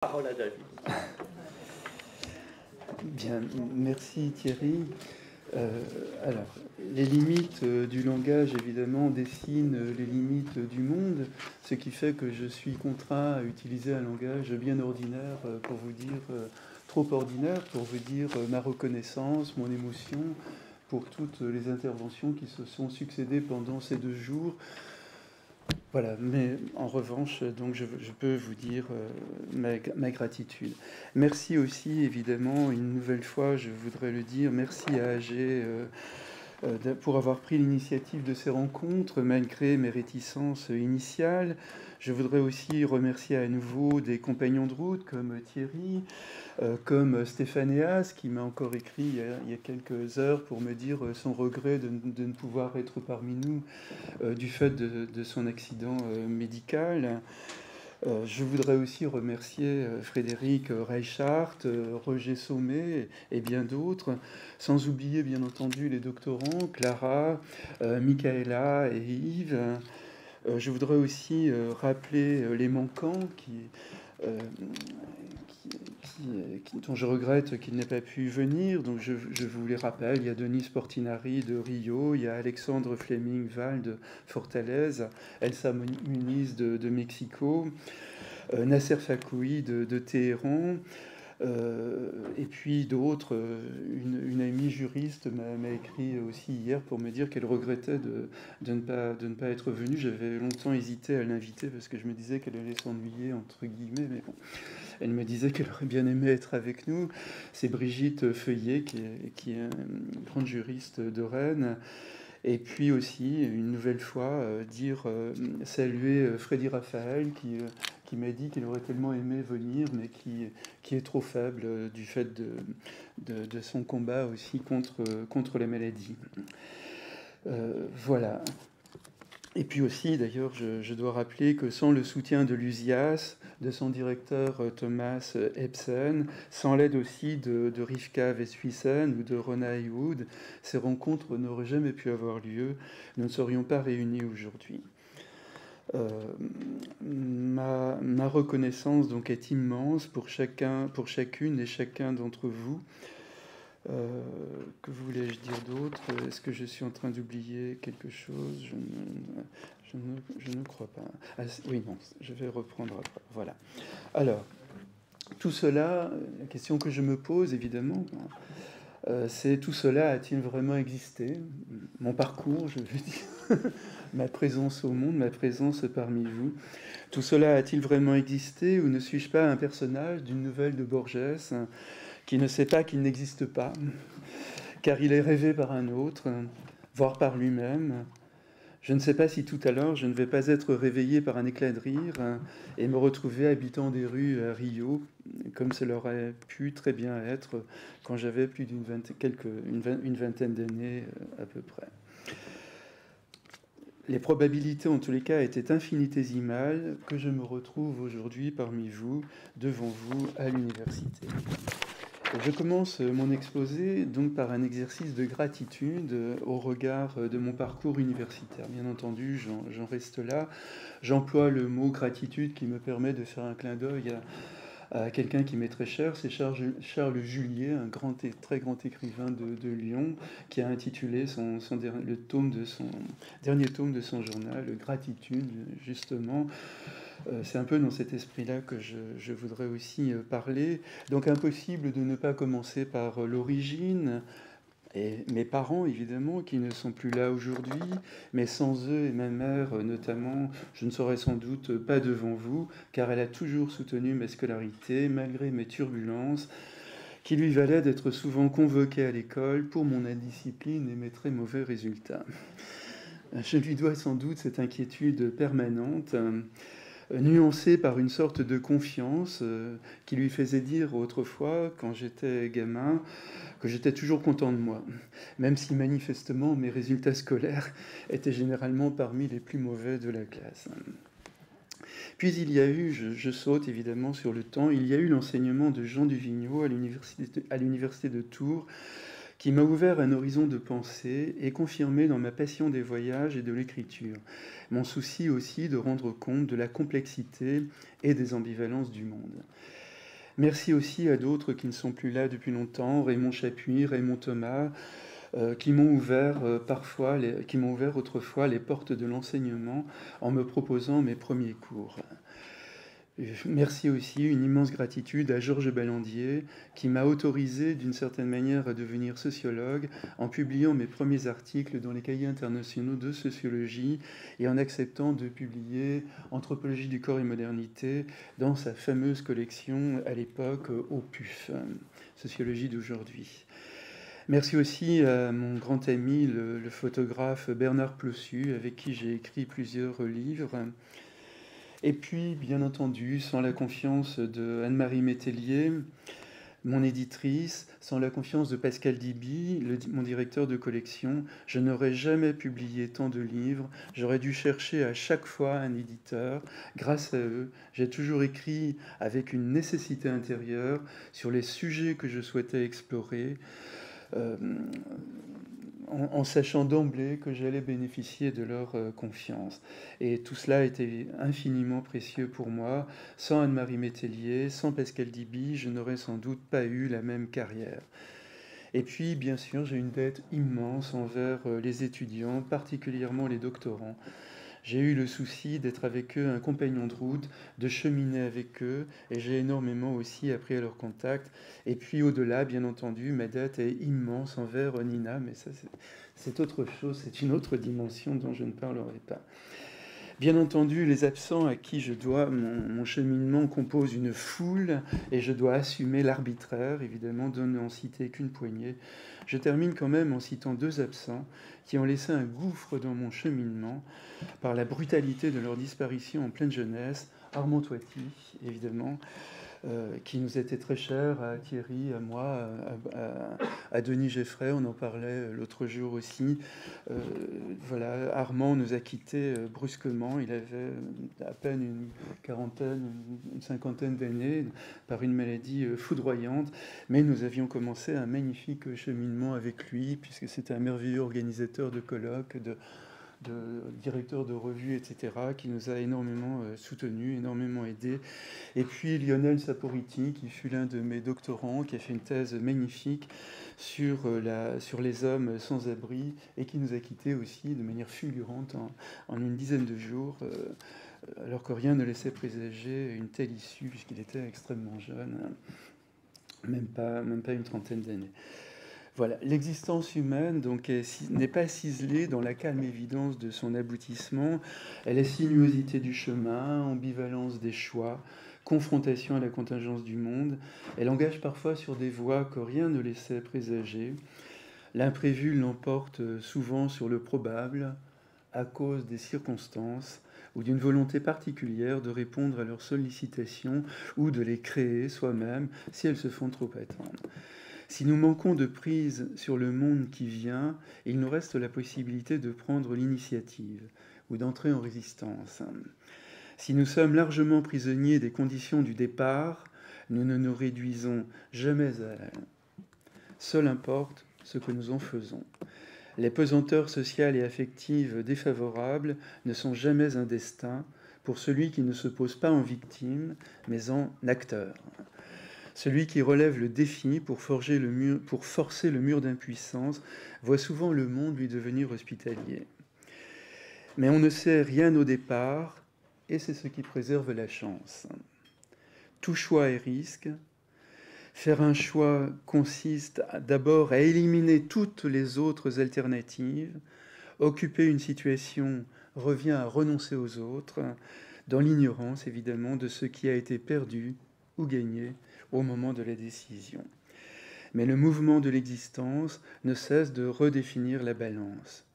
Parole à David. Bien, merci Thierry. Alors, les limites du langage, évidemment, dessinent les limites du monde, ce qui fait que je suis contraint à utiliser un langage bien ordinaire pour vous dire, trop ordinaire, pour vous dire ma reconnaissance, mon émotion, pour toutes les interventions qui se sont succédées pendant ces 2 jours. Voilà, mais en revanche, donc je peux vous dire ma gratitude. Merci aussi, évidemment, une nouvelle fois, je voudrais le dire, merci à AG pour avoir pris l'initiative de ces rencontres, malgré mes réticences initiales. Je voudrais aussi remercier à nouveau des compagnons de route comme Thierry, comme Stéphanéas, qui m'a encore écrit il y a quelques heures pour me dire son regret de ne pouvoir être parmi nous du fait de son accident médical. Je voudrais aussi remercier Frédéric Reichhardt, Roger Sommet et bien d'autres, sans oublier bien entendu les doctorants, Clara, Michaela et Yves. Je voudrais aussi rappeler les manquants dont je regrette qu'il n'ait pas pu venir. Donc je vous les rappelle, il y a Denis Portinari de Rio, il y a Alexandre Fleming-Val de Fortaleza, Elsa Muniz de Mexico, Nasser Fakoui de Téhéran, et puis d'autres. Une amie juriste m'a écrit aussi hier pour me dire qu'elle regrettait de ne pas être venue. J'avais longtemps hésité à l'inviter parce que je me disais qu'elle allait s'ennuyer, entre guillemets, mais bon. Elle me disait qu'elle aurait bien aimé être avec nous. C'est Brigitte Feuillet, qui est une grande juriste de Rennes. Et puis aussi, une nouvelle fois, saluer Freddy Raphaël, qui m'a dit qu'il aurait tellement aimé venir, mais qui est trop faible du fait de son combat aussi contre la maladie. Voilà. Et puis aussi, d'ailleurs, je dois rappeler que sans le soutien de l'USIAS, de son directeur Thomas Ebsen, sans l'aide aussi de Rivka Westhuizen ou de Rona Haywood, ces rencontres n'auraient jamais pu avoir lieu. Nous ne serions pas réunis aujourd'hui. Ma reconnaissance donc est immense pour chacune et chacun d'entre vous. Que voulais-je dire d'autre? Est-ce que je suis en train d'oublier quelque chose? Je ne crois pas. Ah, oui, non, je vais reprendre après. Voilà. Alors, tout cela, la question que je me pose, évidemment, c'est tout cela a-t-il vraiment existé? Mon parcours, je veux dire, ma présence au monde, ma présence parmi vous. Tout cela a-t-il vraiment existé ou ne suis-je pas un personnage d'une nouvelle de Borges qui ne sait pas qu'il n'existe pas, car il est rêvé par un autre, voire par lui-même. Je ne sais pas si tout à l'heure je ne vais pas être réveillé par un éclat de rire et me retrouver habitant des rues à Rio, comme cela aurait pu très bien être quand j'avais plus d'une vingtaine d'années à peu près. Les probabilités, en tous les cas, étaient infinitésimales que je me retrouve aujourd'hui parmi vous, devant vous, à l'université. Je commence mon exposé donc par un exercice de gratitude au regard de mon parcours universitaire. Bien entendu, j'en reste là. J'emploie le mot gratitude qui me permet de faire un clin d'œil à quelqu'un qui m'est très cher, c'est Charles Julier, un très grand écrivain de Lyon, qui a intitulé le dernier tome de son journal, Gratitude, justement. C'est un peu dans cet esprit-là que je voudrais aussi parler. Donc impossible de ne pas commencer par l'origine, et mes parents, évidemment, qui ne sont plus là aujourd'hui, mais sans eux et ma mère, notamment, je ne serais sans doute pas devant vous, car elle a toujours soutenu ma scolarité, malgré mes turbulences, qui lui valaient d'être souvent convoquée à l'école pour mon indiscipline et mes très mauvais résultats. Je lui dois sans doute cette inquiétude permanente, nuancée par une sorte de confiance qui lui faisait dire autrefois, quand j'étais gamin, que j'étais toujours content de moi, même si manifestement mes résultats scolaires étaient généralement parmi les plus mauvais de la classe. Puis il y a eu, je saute évidemment sur le temps, il y a eu l'enseignement de Jean Duvigneau à l'université de Tours, qui m'a ouvert un horizon de pensée et confirmé dans ma passion des voyages et de l'écriture. Mon souci aussi de rendre compte de la complexité et des ambivalences du monde. Merci aussi à d'autres qui ne sont plus là depuis longtemps, Raymond Chapuis, Raymond Thomas, qui m'ont ouvert qui m'ont ouvert autrefois les portes de l'enseignement en me proposant mes premiers cours. Merci aussi, une immense gratitude à Georges Ballandier, qui m'a autorisé d'une certaine manière à devenir sociologue en publiant mes premiers articles dans les cahiers internationaux de sociologie et en acceptant de publier Anthropologie du corps et modernité dans sa fameuse collection à l'époque au PUF, Sociologie d'aujourd'hui. Merci aussi à mon grand ami, le photographe Bernard Plossu, avec qui j'ai écrit plusieurs livres. Et puis, bien entendu, sans la confiance de Anne-Marie Métellier, mon éditrice, sans la confiance de Pascal Diby, mon directeur de collection, je n'aurais jamais publié tant de livres. J'aurais dû chercher à chaque fois un éditeur. Grâce à eux, j'ai toujours écrit avec une nécessité intérieure sur les sujets que je souhaitais explorer. En sachant d'emblée que j'allais bénéficier de leur confiance. Et tout cela était infiniment précieux pour moi. Sans Anne-Marie Métellier, sans Pascal Diby, je n'aurais sans doute pas eu la même carrière. Et puis, bien sûr, j'ai une dette immense envers les étudiants, particulièrement les doctorants. J'ai eu le souci d'être avec eux un compagnon de route, de cheminer avec eux, et j'ai énormément aussi appris à leur contact. Et puis au-delà, bien entendu, ma dette est immense envers Nina, mais ça c'est autre chose, c'est une autre dimension dont je ne parlerai pas. Bien entendu, les absents à qui je dois mon cheminement composent une foule et je dois assumer l'arbitraire, évidemment, de n'en citer qu'une poignée. Je termine quand même en citant deux absents qui ont laissé un gouffre dans mon cheminement par la brutalité de leur disparition en pleine jeunesse. Armand Toiti, évidemment, qui nous était très cher, à Thierry, à moi, à Denis Geffray, on en parlait l'autre jour aussi. Voilà, Armand nous a quittés brusquement, il avait à peine une quarantaine, une cinquantaine d'années, par une maladie foudroyante, mais nous avions commencé un magnifique cheminement avec lui, puisque c'était un merveilleux organisateur de colloques, de directeur de revue, etc., qui nous a énormément soutenus, énormément aidés. Et puis Lionel Saporiti, qui fut l'un de mes doctorants, qui a fait une thèse magnifique sur les hommes sans abri, et qui nous a quittés aussi de manière fulgurante en une dizaine de jours, alors que rien ne laissait présager une telle issue, puisqu'il était extrêmement jeune, même pas une trentaine d'années. Voilà, l'existence humaine donc n'est pas ciselée dans la calme évidence de son aboutissement. Elle est sinuosité du chemin, ambivalence des choix, confrontation à la contingence du monde. Elle engage parfois sur des voies que rien ne laissait présager. L'imprévu l'emporte souvent sur le probable à cause des circonstances ou d'une volonté particulière de répondre à leurs sollicitations ou de les créer soi-même si elles se font trop attendre. Si nous manquons de prise sur le monde qui vient, il nous reste la possibilité de prendre l'initiative ou d'entrer en résistance. Si nous sommes largement prisonniers des conditions du départ, nous ne nous réduisons jamais à elles. Seul importe ce que nous en faisons. Les pesanteurs sociales et affectives défavorables ne sont jamais un destin pour celui qui ne se pose pas en victime, mais en acteur. Celui qui relève le défi pour forcer le mur d'impuissance voit souvent le monde lui devenir hospitalier. Mais on ne sait rien au départ, et c'est ce qui préserve la chance. Tout choix est risque. Faire un choix consiste d'abord à éliminer toutes les autres alternatives. Occuper une situation revient à renoncer aux autres, dans l'ignorance évidemment de ce qui a été perdu ou gagné au moment de la décision. Mais le mouvement de l'existence ne cesse de redéfinir la balance.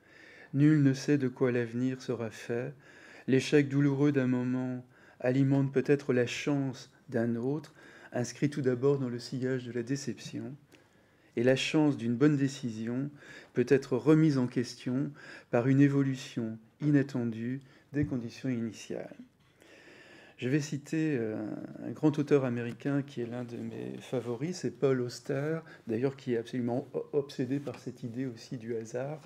Nul ne sait de quoi l'avenir sera fait. L'échec douloureux d'un moment alimente peut-être la chance d'un autre, inscrit tout d'abord dans le sillage de la déception. Et la chance d'une bonne décision peut être remise en question par une évolution inattendue des conditions initiales. Je vais citer un grand auteur américain qui est l'un de mes favoris, c'est Paul Auster, d'ailleurs qui est absolument obsédé par cette idée aussi du hasard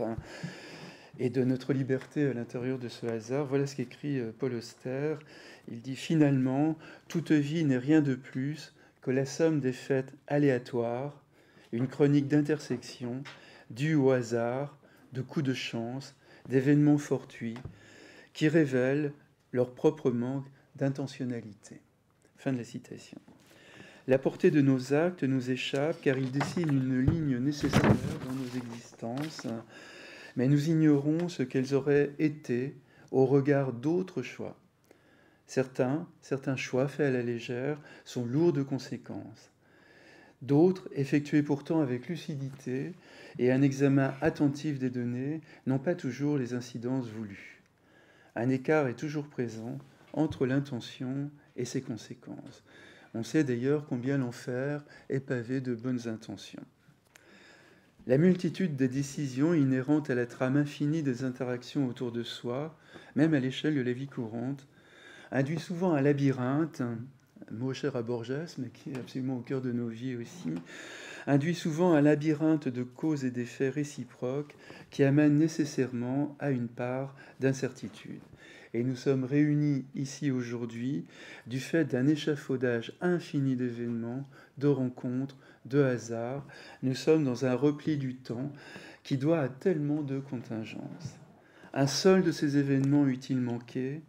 et de notre liberté à l'intérieur de ce hasard. Voilà ce qu'écrit Paul Auster. Il dit « Finalement, toute vie n'est rien de plus que la somme des faits aléatoires, une chronique d'intersection due au hasard, de coups de chance, d'événements fortuits, qui révèlent leur propre manque d'intentionnalité. Fin de la citation. La portée de nos actes nous échappe car ils dessinent une ligne nécessaire dans nos existences, mais nous ignorons ce qu'elles auraient été au regard d'autres choix. Certains choix faits à la légère sont lourds de conséquences. D'autres, effectués pourtant avec lucidité et un examen attentif des données, n'ont pas toujours les incidences voulues. Un écart est toujours présent entre l'intention et ses conséquences. On sait d'ailleurs combien l'enfer est pavé de bonnes intentions. La multitude des décisions inhérentes à la trame infinie des interactions autour de soi, même à l'échelle de la vie courante, induit souvent un labyrinthe, un mot cher à Borges, mais qui est absolument au cœur de nos vies aussi, induit souvent un labyrinthe de causes et d'effets réciproques qui amènent nécessairement à une part d'incertitude. Et nous sommes réunis ici aujourd'hui du fait d'un échafaudage infini d'événements, de rencontres, de hasards. Nous sommes dans un repli du temps qui doit à tellement de contingences. Un seul de ces événements eût-il manqué,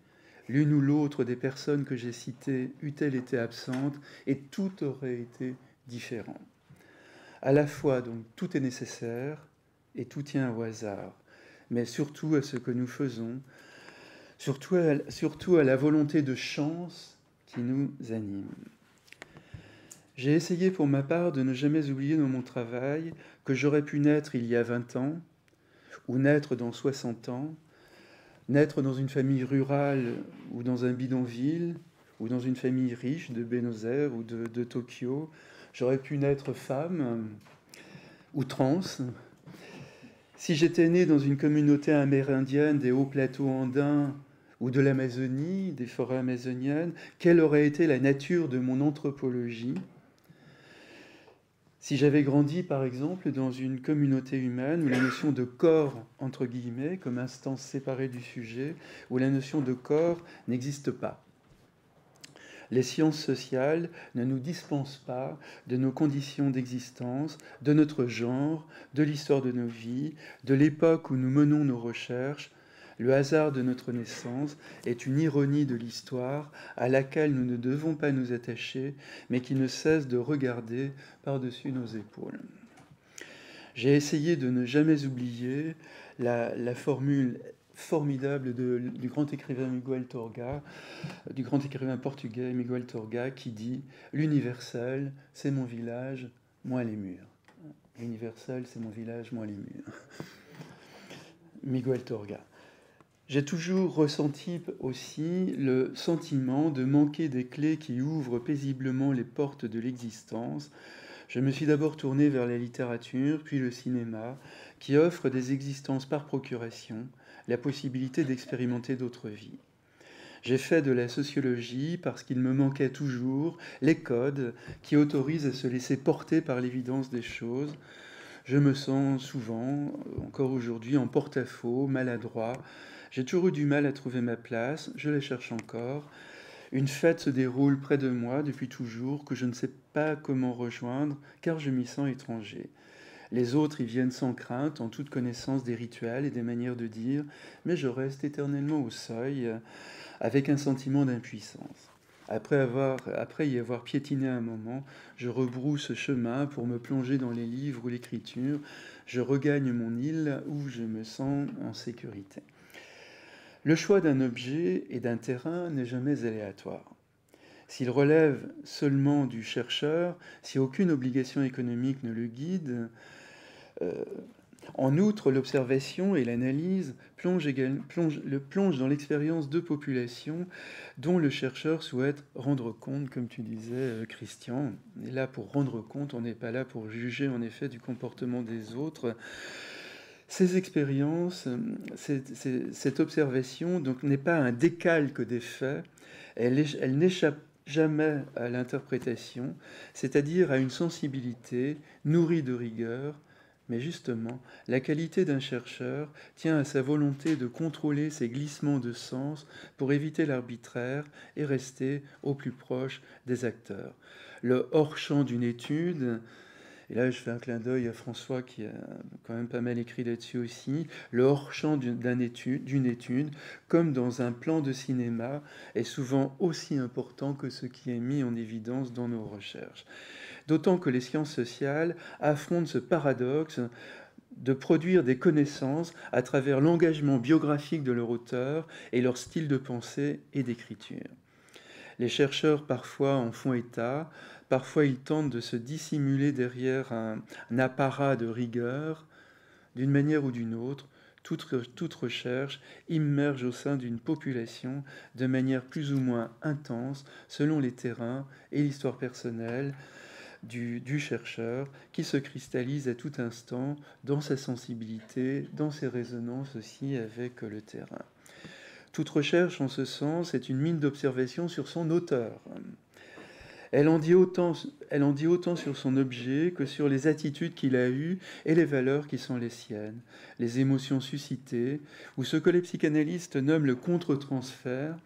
l'une ou l'autre des personnes que j'ai citées eût-elle été absente, et tout aurait été différent. À la fois, donc, tout est nécessaire et tout tient au hasard, mais surtout à ce que nous faisons, surtout à la volonté de chance qui nous anime. J'ai essayé pour ma part de ne jamais oublier dans mon travail que j'aurais pu naître il y a 20 ans, ou naître dans 60 ans, naître dans une famille rurale ou dans un bidonville, ou dans une famille riche de Buenos Aires ou de Tokyo. J'aurais pu naître femme ou trans. Si j'étais né dans une communauté amérindienne des hauts plateaux andins ou de l'Amazonie, des forêts amazoniennes, quelle aurait été la nature de mon anthropologie ? Si j'avais grandi, par exemple, dans une communauté humaine où la notion de corps, entre guillemets, comme instance séparée du sujet, où la notion de corps n'existe pas. Les sciences sociales ne nous dispensent pas de nos conditions d'existence, de notre genre, de l'histoire de nos vies, de l'époque où nous menons nos recherches. Le hasard de notre naissance est une ironie de l'histoire à laquelle nous ne devons pas nous attacher, mais qui ne cesse de regarder par-dessus nos épaules. J'ai essayé de ne jamais oublier la formule formidable du grand écrivain Miguel Torga, du grand écrivain portugais Miguel Torga, qui dit « L'universel, c'est mon village, moins les murs. » L'universel, c'est mon village, moins les murs. Miguel Torga. J'ai toujours ressenti aussi le sentiment de manquer des clés qui ouvrent paisiblement les portes de l'existence. Je me suis d'abord tourné vers la littérature, puis le cinéma, qui offrent des existences par procuration, la possibilité d'expérimenter d'autres vies. J'ai fait de la sociologie parce qu'il me manquait toujours les codes qui autorisent à se laisser porter par l'évidence des choses. Je me sens souvent, encore aujourd'hui, en porte-à-faux, maladroit. J'ai toujours eu du mal à trouver ma place, je la cherche encore. Une fête se déroule près de moi depuis toujours, que je ne sais pas comment rejoindre, car je m'y sens étranger. Les autres y viennent sans crainte, en toute connaissance des rituels et des manières de dire, mais je reste éternellement au seuil, avec un sentiment d'impuissance. Après y avoir piétiné un moment, je rebrousse chemin pour me plonger dans les livres ou l'écriture. Je regagne mon île où je me sens en sécurité. Le choix d'un objet et d'un terrain n'est jamais aléatoire. S'il relève seulement du chercheur, si aucune obligation économique ne le guide, en outre, l'observation et l'analyse plongent dans l'expérience de populations dont le chercheur souhaite rendre compte, comme tu disais, Christian. Et là, pour rendre compte, on n'est pas là pour juger, en effet, du comportement des autres. Ces expériences, cette observation donc, n'est pas un décalque des faits, elle n'échappe jamais à l'interprétation, c'est-à-dire à une sensibilité nourrie de rigueur, Mais justement, la qualité d'un chercheur tient à sa volonté de contrôler ses glissements de sens pour éviter l'arbitraire et rester au plus proche des acteurs. Le hors-champ d'une étude, et là je fais un clin d'œil à François qui a quand même pas mal écrit là-dessus aussi, le hors-champ d'une étude, comme dans un plan de cinéma, est souvent aussi important que ce qui est mis en évidence dans nos recherches. D'autant que les sciences sociales affrontent ce paradoxe de produire des connaissances à travers l'engagement biographique de leur auteur et leur style de pensée et d'écriture. Les chercheurs parfois en font état, parfois ils tentent de se dissimuler derrière un apparat de rigueur. D'une manière ou d'une autre, toute recherche immerge au sein d'une population de manière plus ou moins intense selon les terrains et l'histoire personnelle du chercheur qui se cristallise à tout instant dans sa sensibilité, dans ses résonances aussi avec le terrain. Toute recherche en ce sens est une mine d'observation sur son auteur. Elle en dit autant sur son objet que sur les attitudes qu'il a eues et les valeurs qui sont les siennes, les émotions suscitées, ou ce que les psychanalystes nomment le contre-transfert,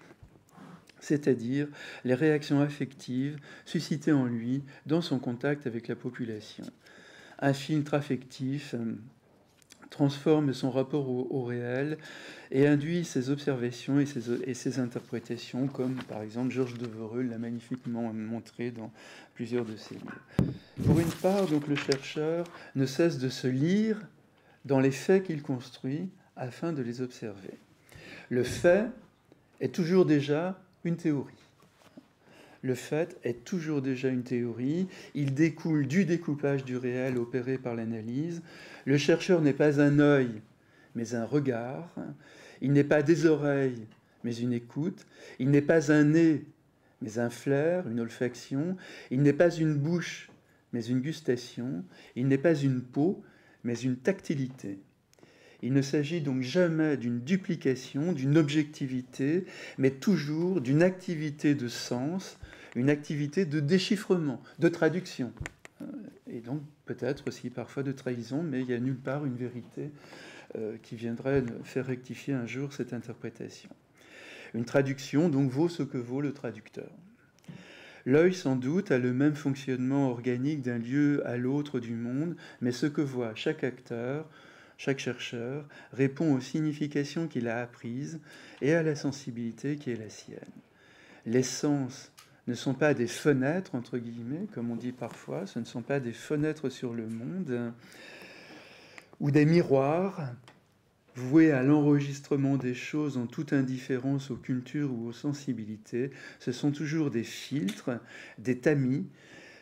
c'est-à-dire les réactions affectives suscitées en lui dans son contact avec la population. Un filtre affectif transforme son rapport au réel et induit ses observations et ses interprétations, comme par exemple Georges Devereux l'a magnifiquement montré dans plusieurs de ses livres. Pour une part, donc, le chercheur ne cesse de se lire dans les faits qu'il construit afin de les observer. Le fait est toujours déjà une théorie. Le fait est toujours déjà une théorie, il découle du découpage du réel opéré par l'analyse. Le chercheur n'est pas un œil, mais un regard. Il n'est pas des oreilles, mais une écoute. Il n'est pas un nez, mais un flair, une olfaction. Il n'est pas une bouche, mais une gustation. Il n'est pas une peau, mais une tactilité. Il ne s'agit donc jamais d'une duplication, d'une objectivité, mais toujours d'une activité de sens, une activité de déchiffrement, de traduction. Et donc peut-être aussi parfois de trahison, mais il n'y a nulle part une vérité qui viendrait faire rectifier un jour cette interprétation. Une traduction donc vaut ce que vaut le traducteur. L'œil, sans doute, a le même fonctionnement organique d'un lieu à l'autre du monde, mais ce que voit chaque acteur, chaque chercheur, répond aux significations qu'il a apprises et à la sensibilité qui est la sienne. Les sens ne sont pas des fenêtres, entre guillemets, comme on dit parfois, ce ne sont pas des fenêtres sur le monde, ou des miroirs voués à l'enregistrement des choses en toute indifférence aux cultures ou aux sensibilités. Ce sont toujours des filtres, des tamis,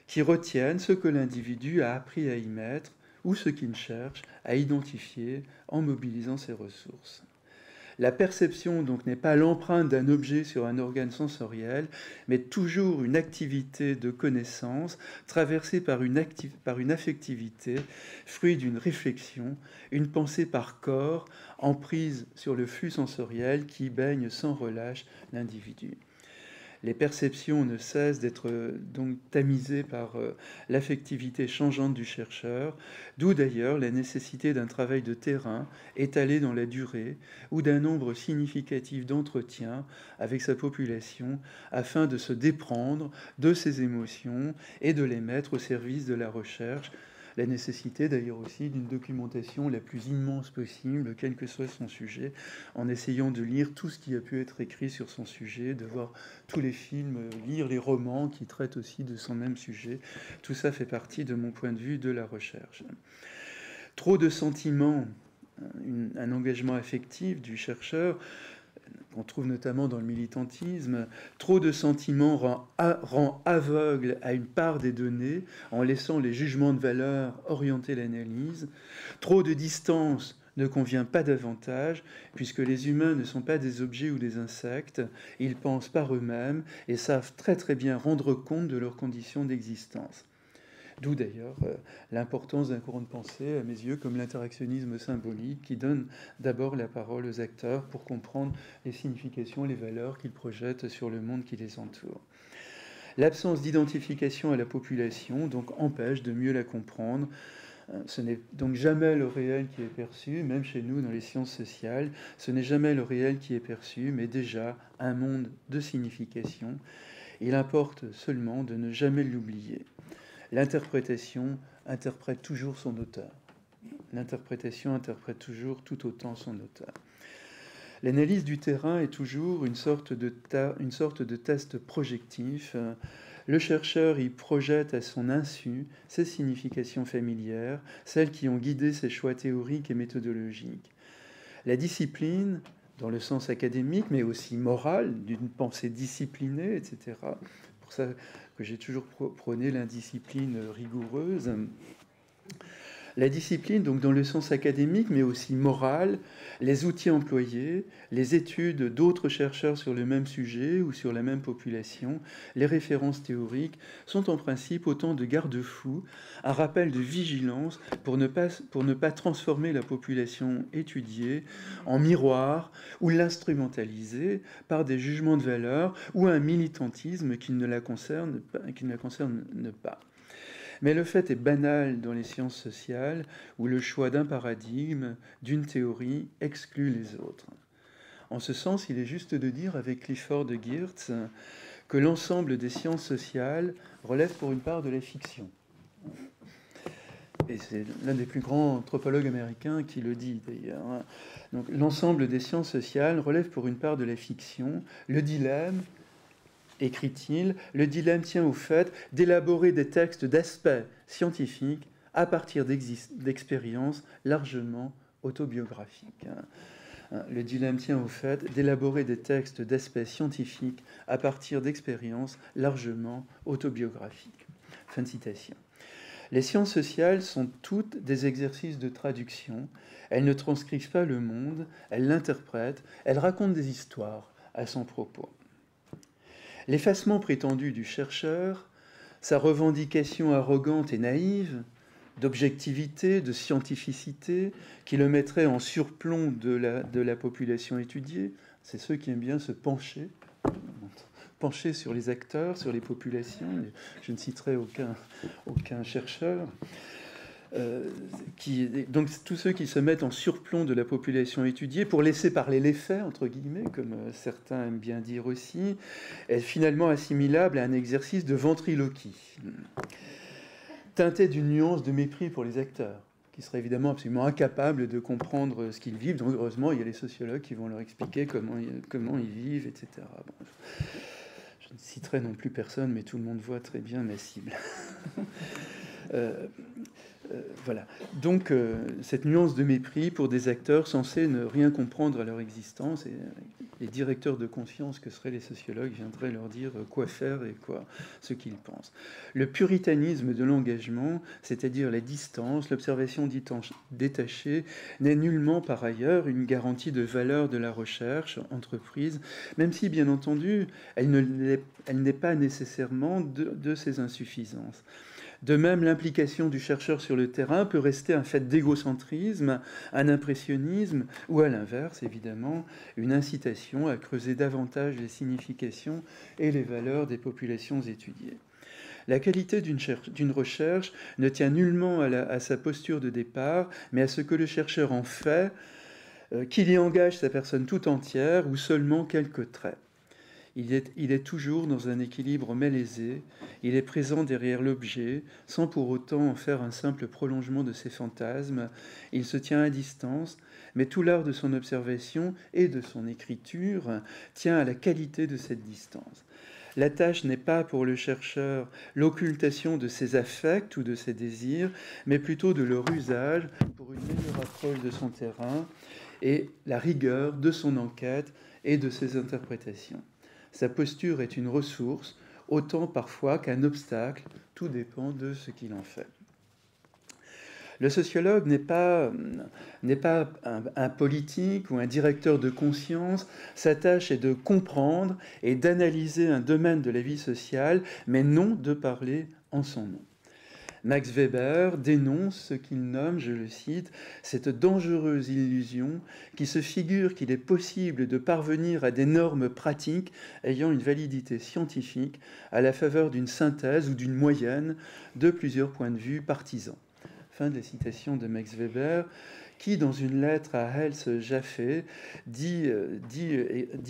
qui retiennent ce que l'individu a appris à y mettre, ou ce qu'il cherche à identifier en mobilisant ses ressources. La perception donc n'est pas l'empreinte d'un objet sur un organe sensoriel, mais toujours une activité de connaissance traversée par une affectivité, fruit d'une réflexion, une pensée par corps, emprise sur le flux sensoriel qui baigne sans relâche l'individu. Les perceptions ne cessent d'être donc tamisées par l'affectivité changeante du chercheur, d'où d'ailleurs la nécessité d'un travail de terrain étalé dans la durée ou d'un nombre significatif d'entretiens avec sa population afin de se déprendre de ses émotions et de les mettre au service de la recherche. La nécessité d'ailleurs aussi d'une documentation la plus immense possible, quel que soit son sujet, en essayant de lire tout ce qui a pu être écrit sur son sujet, de voir tous les films, lire les romans qui traitent aussi de son même sujet. Tout ça fait partie, de mon point de vue, de la recherche. Trop de sentiments, un engagement affectif du chercheur, qu'on trouve notamment dans le militantisme, trop de sentiments rend aveugle à une part des données en laissant les jugements de valeur orienter l'analyse. Trop de distance ne convient pas davantage, puisque les humains ne sont pas des objets ou des insectes, ils pensent par eux-mêmes et savent très très bien rendre compte de leurs conditions d'existence. D'où d'ailleurs l'importance d'un courant de pensée, à mes yeux, comme l'interactionnisme symbolique, qui donne d'abord la parole aux acteurs pour comprendre les significations, les valeurs qu'ils projettent sur le monde qui les entoure. L'absence d'identification à la population donc empêche de mieux la comprendre. Ce n'est donc jamais le réel qui est perçu, même chez nous dans les sciences sociales, ce n'est jamais le réel qui est perçu, mais déjà un monde de signification. Il importe seulement de ne jamais l'oublier. L'interprétation interprète toujours son auteur. L'interprétation interprète toujours tout autant son auteur. L'analyse du terrain est toujours une sorte de test projectif. Le chercheur y projette à son insu ses significations familières, celles qui ont guidé ses choix théoriques et méthodologiques. La discipline, dans le sens académique, mais aussi moral, d'une pensée disciplinée, etc. C'est pour ça que j'ai toujours prôné l'indiscipline rigoureuse. La discipline, donc dans le sens académique, mais aussi moral, les outils employés, les études d'autres chercheurs sur le même sujet ou sur la même population, les références théoriques sont en principe autant de garde-fous, un rappel de vigilance pour ne pas transformer la population étudiée en miroir ou l'instrumentaliser par des jugements de valeur ou un militantisme qui ne la concerne pas. Mais le fait est banal dans les sciences sociales, où le choix d'un paradigme, d'une théorie, exclut les autres. En ce sens, il est juste de dire, avec Clifford Geertz, que l'ensemble des sciences sociales relève pour une part de la fiction. Et c'est l'un des plus grands anthropologues américains qui le dit, d'ailleurs. Donc, l'ensemble des sciences sociales relève pour une part de la fiction. Le dilemme, écrit-il, le dilemme tient au fait d'élaborer des textes d'aspect scientifique à partir d'expériences largement autobiographiques. Le dilemme tient au fait d'élaborer des textes d'aspect scientifique à partir d'expériences largement autobiographiques. Fin de citation. Les sciences sociales sont toutes des exercices de traduction. Elles ne transcrivent pas le monde, elles l'interprètent, elles racontent des histoires à son propos. L'effacement prétendu du chercheur, sa revendication arrogante et naïve d'objectivité, de scientificité, qui le mettrait en surplomb de la population étudiée, c'est ceux qui aiment bien se pencher sur les acteurs, sur les populations. Je ne citerai aucun chercheur. Donc tous ceux qui se mettent en surplomb de la population étudiée pour laisser parler les faits, entre guillemets, comme certains aiment bien dire aussi, est finalement assimilable à un exercice de ventriloquie, teinté d'une nuance de mépris pour les acteurs, qui seraient évidemment absolument incapables de comprendre ce qu'ils vivent. Donc heureusement, il y a les sociologues qui vont leur expliquer comment ils vivent, etc. Bon, je ne citerai non plus personne, mais tout le monde voit très bien ma cible. Voilà. Donc, cette nuance de mépris pour des acteurs censés ne rien comprendre à leur existence, et les directeurs de conscience que seraient les sociologues viendraient leur dire quoi faire et ce qu'ils pensent. Le puritanisme de l'engagement, c'est-à-dire la distance, l'observation détachée, n'est nullement par ailleurs une garantie de valeur de la recherche entreprise, même si, bien entendu, elle n'est pas nécessairement de ses insuffisances. De même, l'implication du chercheur sur le terrain peut rester un fait d'égocentrisme, un impressionnisme, ou à l'inverse, évidemment, une incitation à creuser davantage les significations et les valeurs des populations étudiées. La qualité d'une recherche ne tient nullement à sa posture de départ, mais à ce que le chercheur en fait, qu'il y engage sa personne tout entière ou seulement quelques traits. Il est toujours dans un équilibre malaisé, il est présent derrière l'objet, sans pour autant en faire un simple prolongement de ses fantasmes, il se tient à distance, mais tout l'art de son observation et de son écriture tient à la qualité de cette distance. La tâche n'est pas pour le chercheur l'occultation de ses affects ou de ses désirs, mais plutôt de leur usage pour une meilleure approche de son terrain et la rigueur de son enquête et de ses interprétations. Sa posture est une ressource, autant parfois qu'un obstacle, tout dépend de ce qu'il en fait. Le sociologue n'est pas un politique ou un directeur de conscience. Sa tâche est de comprendre et d'analyser un domaine de la vie sociale, mais non de parler en son nom. Max Weber dénonce ce qu'il nomme, je le cite, cette dangereuse illusion qui se figure qu'il est possible de parvenir à des normes pratiques ayant une validité scientifique à la faveur d'une synthèse ou d'une moyenne de plusieurs points de vue partisans. Fin de la citation de Max Weber, qui, dans une lettre à Else Jaffe, dit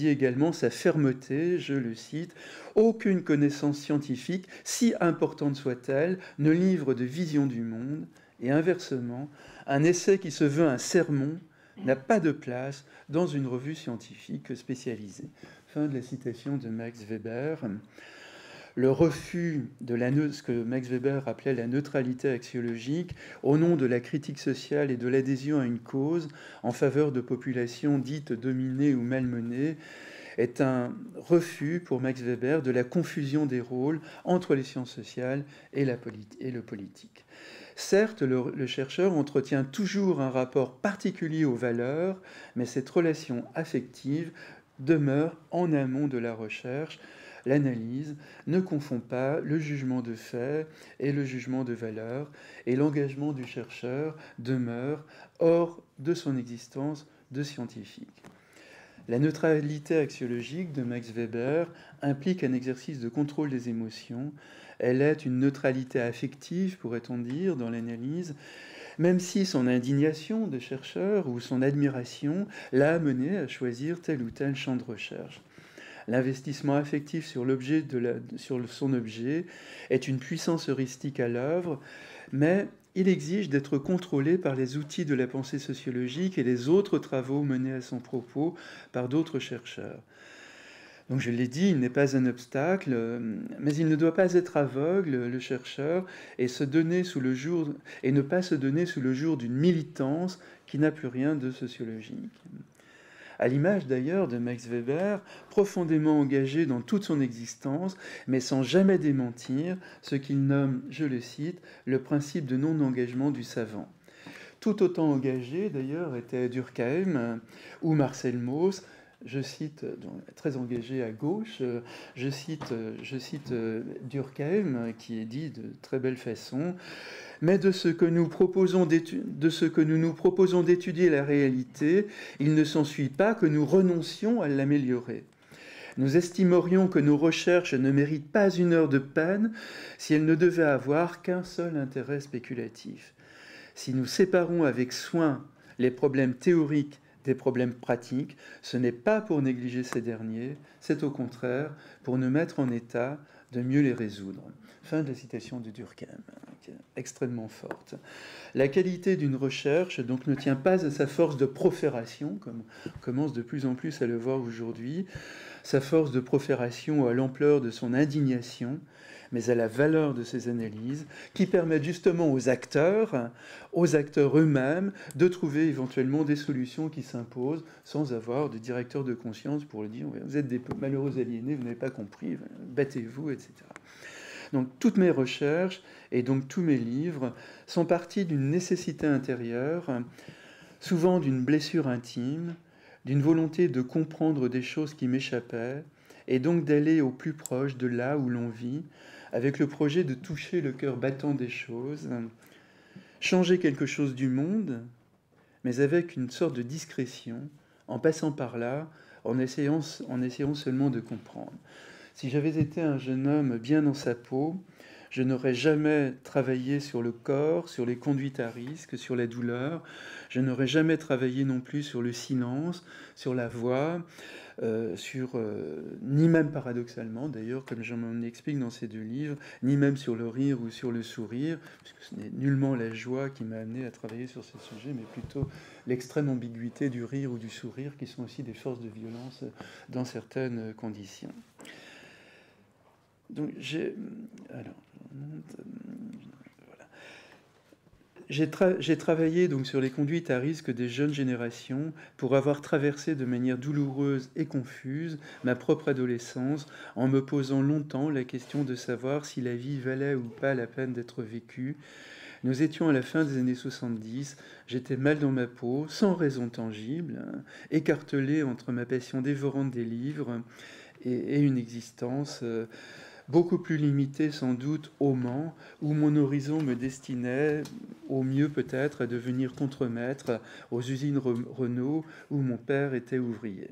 également sa fermeté, je le cite, « Aucune connaissance scientifique, si importante soit-elle, ne livre de vision du monde, et inversement, un essai qui se veut un sermon n'a pas de place dans une revue scientifique spécialisée. » Fin de la citation de Max Weber. Le refus de ce que Max Weber appelait la neutralité axiologique au nom de la critique sociale et de l'adhésion à une cause en faveur de populations dites dominées ou malmenées est un refus pour Max Weber de la confusion des rôles entre les sciences sociales et le politique. Certes, le chercheur entretient toujours un rapport particulier aux valeurs, mais cette relation affective demeure en amont de la recherche. L'analyse ne confond pas le jugement de fait et le jugement de valeur, et l'engagement du chercheur demeure hors de son existence de scientifique. La neutralité axiologique de Max Weber implique un exercice de contrôle des émotions. Elle est une neutralité affective, pourrait-on dire, dans l'analyse, même si son indignation de chercheur ou son admiration l'a amené à choisir tel ou tel champ de recherche. L'investissement affectif sur son objet est une puissance heuristique à l'œuvre, mais il exige d'être contrôlé par les outils de la pensée sociologique et les autres travaux menés à son propos par d'autres chercheurs. Donc je l'ai dit, il n'est pas un obstacle, mais il ne doit pas être aveugle, le chercheur, et ne pas se donner sous le jour d'une militance qui n'a plus rien de sociologique. À l'image d'ailleurs de Max Weber, profondément engagé dans toute son existence, mais sans jamais démentir ce qu'il nomme, je le cite, le principe de non-engagement du savant. Tout autant engagé d'ailleurs était Durkheim ou Marcel Mauss, je cite, très engagé à gauche, je cite Durkheim qui est dit de très belle façon, mais de ce que nous nous proposons d'étudier la réalité, il ne s'ensuit pas que nous renoncions à l'améliorer. Nous estimerions que nos recherches ne méritent pas une heure de peine si elles ne devaient avoir qu'un seul intérêt spéculatif. Si nous séparons avec soin les problèmes théoriques des problèmes pratiques, ce n'est pas pour négliger ces derniers, c'est au contraire pour nous mettre en état de mieux les résoudre. Fin de la citation de Durkheim, qui est extrêmement forte. La qualité d'une recherche donc ne tient pas à sa force de profération, comme on commence de plus en plus à le voir aujourd'hui, sa force de profération à l'ampleur de son indignation, mais à la valeur de ses analyses, qui permettent justement aux acteurs eux-mêmes, de trouver éventuellement des solutions qui s'imposent sans avoir de directeur de conscience pour le dire « vous êtes des malheureux aliénés, vous n'avez pas compris, battez-vous », etc. Donc toutes mes recherches et donc tous mes livres sont partis d'une nécessité intérieure, souvent d'une blessure intime, d'une volonté de comprendre des choses qui m'échappaient, et donc d'aller au plus proche de là où l'on vit, avec le projet de toucher le cœur battant des choses, changer quelque chose du monde, mais avec une sorte de discrétion, en passant par là, en essayant seulement de comprendre. Si j'avais été un jeune homme bien dans sa peau, je n'aurais jamais travaillé sur le corps, sur les conduites à risque, sur la douleur. Je n'aurais jamais travaillé non plus sur le silence, sur la voix, ni même paradoxalement, d'ailleurs, comme je m'en explique dans ces deux livres, ni même sur le rire ou sur le sourire, puisque ce n'est nullement la joie qui m'a amené à travailler sur ces sujets, mais plutôt l'extrême ambiguïté du rire ou du sourire, qui sont aussi des forces de violence dans certaines conditions. Donc j'ai travaillé donc sur les conduites à risque des jeunes générations pour avoir traversé de manière douloureuse et confuse ma propre adolescence en me posant longtemps la question de savoir si la vie valait ou pas la peine d'être vécue. Nous étions à la fin des années 70, j'étais mal dans ma peau, sans raison tangible, écartelé entre ma passion dévorante des livres et une existence beaucoup plus limitée sans doute au Mans, où mon horizon me destinait au mieux peut-être à devenir contremaître aux usines Renault, où mon père était ouvrier.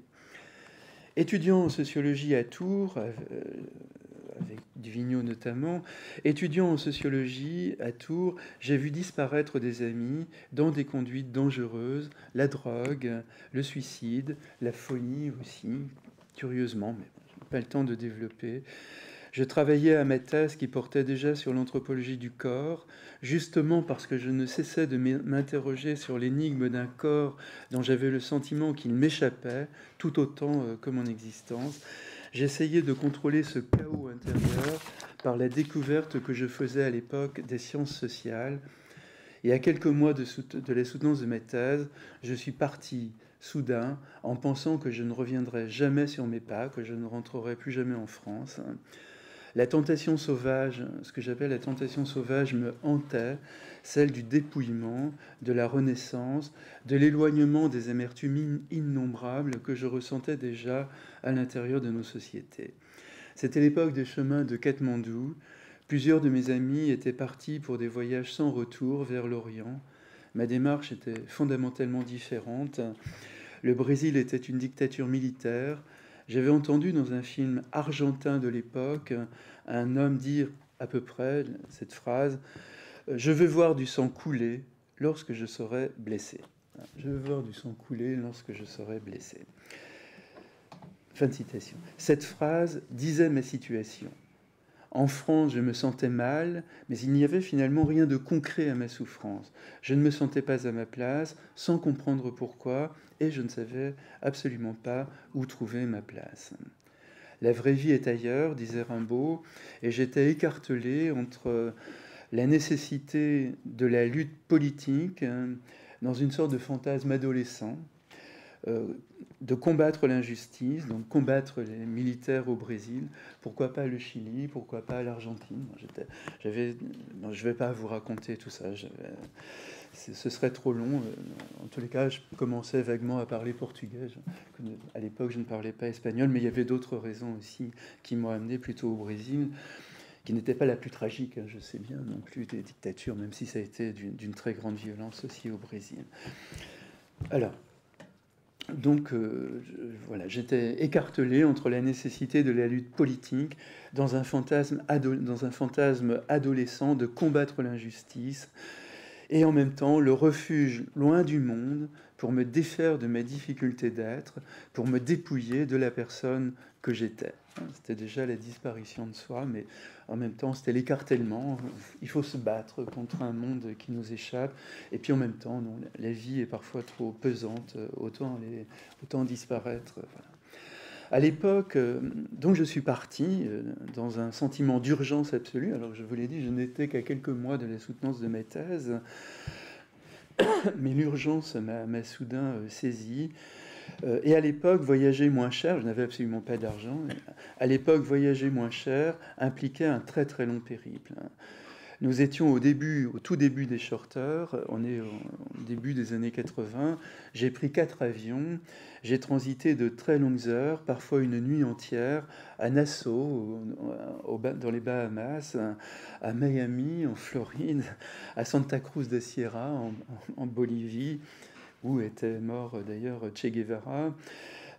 Étudiant en sociologie à Tours, avec du Vigneault notamment. Étudiant en sociologie à Tours, j'ai vu disparaître des amis dans des conduites dangereuses, la drogue, le suicide, la folie aussi, curieusement, mais je n'ai pas le temps de développer. Je travaillais à ma thèse qui portait déjà sur l'anthropologie du corps, justement parce que je ne cessais de m'interroger sur l'énigme d'un corps dont j'avais le sentiment qu'il m'échappait, tout autant que mon existence. J'essayais de contrôler ce chaos intérieur par la découverte que je faisais à l'époque des sciences sociales. Et à quelques mois de la soutenance de ma thèse, je suis parti soudain en pensant que je ne reviendrais jamais sur mes pas, que je ne rentrerai plus jamais en France. La tentation sauvage, ce que j'appelle la tentation sauvage, me hantait, celle du dépouillement, de la renaissance, de l'éloignement des amertumes innombrables que je ressentais déjà à l'intérieur de nos sociétés. C'était l'époque des chemins de Katmandou. Plusieurs de mes amis étaient partis pour des voyages sans retour vers l'Orient. Ma démarche était fondamentalement différente. Le Brésil était une dictature militaire. J'avais entendu dans un film argentin de l'époque un homme dire à peu près cette phrase « Je veux voir du sang couler lorsque je serai blessé. » Je veux voir du sang couler lorsque je serai blessé. Fin de citation. Cette phrase disait ma situation. En France, je me sentais mal, mais il n'y avait finalement rien de concret à ma souffrance. Je ne me sentais pas à ma place, sans comprendre pourquoi, et je ne savais absolument pas où trouver ma place. La vraie vie est ailleurs, disait Rimbaud, et j'étais écartelé entre la nécessité de la lutte politique dans une sorte de fantasme adolescent, de combattre l'injustice, donc combattre les militaires au Brésil, pourquoi pas le Chili, pourquoi pas l'Argentine. Je ne vais pas vous raconter tout ça, ce serait trop long. En tous les cas, je commençais vaguement à parler portugais. À l'époque, je ne parlais pas espagnol, mais il y avait d'autres raisons aussi qui m'ont amené plutôt au Brésil, qui n'était pas la plus tragique, je sais bien, non plus des dictatures, même si ça a été d'une très grande violence aussi au Brésil. Alors, donc, voilà, j'étais écartelé entre la nécessité de la lutte politique dans un fantasme adolescent de combattre l'injustice et en même temps le refuge loin du monde pour me défaire de ma difficulté d'être, pour me dépouiller de la personne que j'étais. C'était déjà la disparition de soi, mais en même temps c'était l'écartèlement. Il faut se battre contre un monde qui nous échappe, et puis en même temps, non, la vie est parfois trop pesante, autant disparaître. Voilà. À l'époque, donc je suis parti dans un sentiment d'urgence absolue. Alors je vous l'ai dit, je n'étais qu'à quelques mois de la soutenance de ma thèse, mais l'urgence m'a soudain saisi. Et à l'époque, voyager moins cher, je n'avais absolument pas d'argent, à l'époque, voyager moins cher impliquait un très très long périple. Nous étions au tout début des shorters, on est au début des années 80, j'ai pris 4 avions, j'ai transité de très longues heures, parfois une nuit entière, à Nassau, dans les Bahamas, à Miami, en Floride, à Santa Cruz de Sierra, en Bolivie, où était mort d'ailleurs Che Guevara,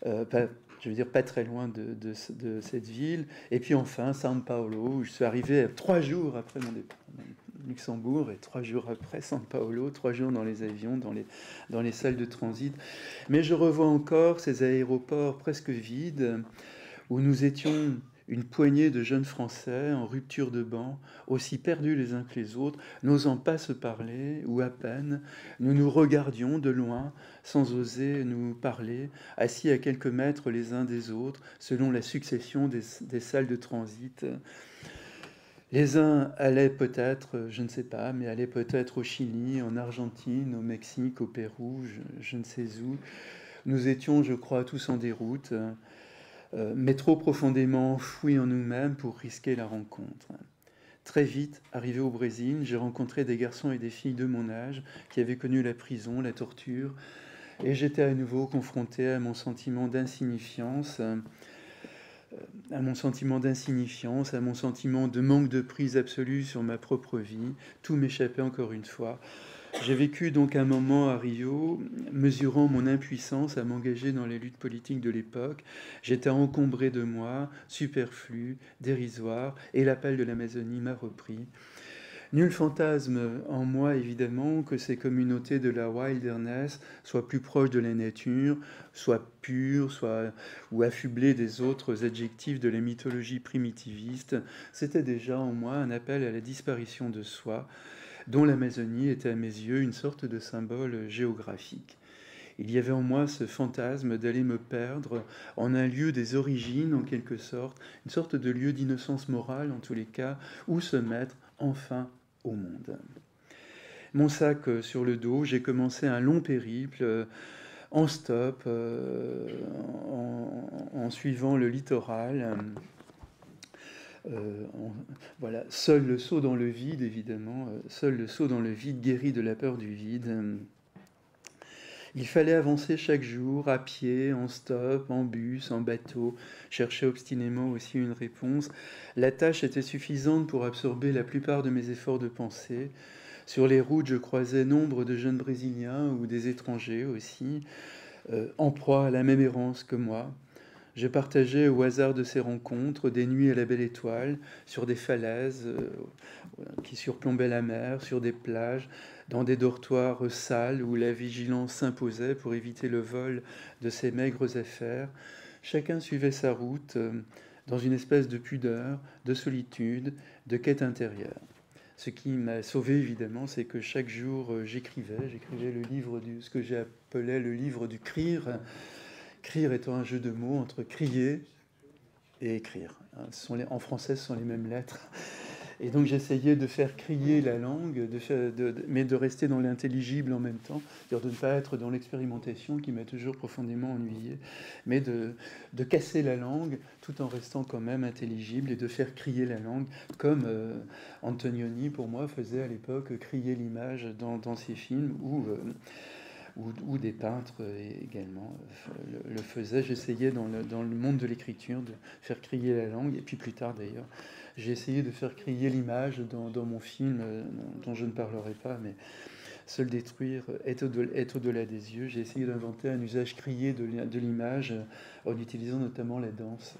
pas très loin de cette ville. Et puis enfin, São Paulo, où je suis arrivé 3 jours après mon départ. Luxembourg, et 3 jours après São Paulo, 3 jours dans les avions, dans les salles de transit. Mais je revois encore ces aéroports presque vides, où nous étions une poignée de jeunes Français en rupture de banc, aussi perdus les uns que les autres, n'osant pas se parler, ou à peine. Nous nous regardions de loin, sans oser nous parler, assis à quelques mètres les uns des autres, selon la succession des salles de transit. Les uns allaient peut-être, je ne sais pas, mais allaient peut-être au Chili, en Argentine, au Mexique, au Pérou, je ne sais où. Nous étions, je crois, tous en déroute, mais trop profondément enfouis en nous-mêmes pour risquer la rencontre. Très vite, arrivé au Brésil, j'ai rencontré des garçons et des filles de mon âge qui avaient connu la prison, la torture, et j'étais à nouveau confronté à mon sentiment d'insignifiance, à mon sentiment de manque de prise absolue sur ma propre vie. Tout m'échappait encore une fois. J'ai vécu donc un moment à Rio, mesurant mon impuissance à m'engager dans les luttes politiques de l'époque. J'étais encombré de moi, superflu, dérisoire, et l'appel de l'Amazonie m'a repris. Nul fantasme en moi, évidemment, que ces communautés de la wilderness soient plus proches de la nature, soient pures, ou affublées des autres adjectifs de la mythologie primitiviste. C'était déjà en moi un appel à la disparition de soi, dont l'Amazonie était à mes yeux une sorte de symbole géographique. Il y avait en moi ce fantasme d'aller me perdre en un lieu des origines, en quelque sorte, une sorte de lieu d'innocence morale, en tous les cas, où se mettre enfin au monde. Mon sac sur le dos, j'ai commencé un long périple en stop, en suivant le littoral. Voilà, seul le saut dans le vide, évidemment, seul le saut dans le vide guérit de la peur du vide. Il fallait avancer chaque jour, à pied, en stop, en bus, en bateau, chercher obstinément aussi une réponse. La tâche était suffisante pour absorber la plupart de mes efforts de pensée. Sur les routes, je croisais nombre de jeunes Brésiliens ou des étrangers aussi, en proie à la même errance que moi. Je partageais au hasard de ces rencontres des nuits à la belle étoile, sur des falaises qui surplombaient la mer, sur des plages, dans des dortoirs sales où la vigilance s'imposait pour éviter le vol de ces maigres affaires. Chacun suivait sa route dans une espèce de pudeur, de solitude, de quête intérieure. Ce qui m'a sauvé, évidemment, c'est que chaque jour, j'écrivais le livre ce que j'appelais le livre du crire. Crire étant un jeu de mots entre crier et écrire. En français, ce sont les mêmes lettres. Et donc j'essayais de faire crier la langue, mais de rester dans l'intelligible en même temps, c'est-à-dire de ne pas être dans l'expérimentation qui m'a toujours profondément ennuyé, mais de casser la langue tout en restant quand même intelligible et de faire crier la langue, comme Antonioni, pour moi, faisait à l'époque crier l'image dans ses films, ou des peintres également le faisaient. J'essayais dans le monde de l'écriture de faire crier la langue, et puis plus tard d'ailleurs, j'ai essayé de faire crier l'image dans mon film, dont je ne parlerai pas, mais Seul détruire est au-delà des yeux. J'ai essayé d'inventer un usage crié de l'image en utilisant notamment la danse.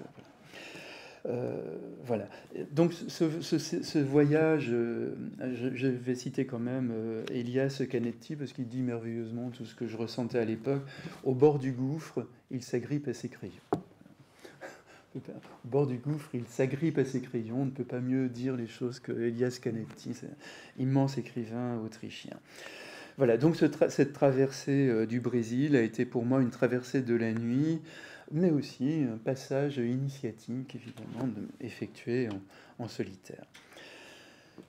Voilà. Donc ce voyage, je vais citer quand même Elias Canetti, parce qu'il dit merveilleusement tout ce que je ressentais à l'époque. Au bord du gouffre, il s'agrippe à ses crayons. Au bord du gouffre, il s'agrippe à ses crayons. On ne peut pas mieux dire les choses que Elias Canetti, c'est un immense écrivain autrichien. Voilà, donc cette traversée du Brésil a été pour moi une traversée de la nuit, mais aussi un passage initiatique, évidemment, effectué en solitaire.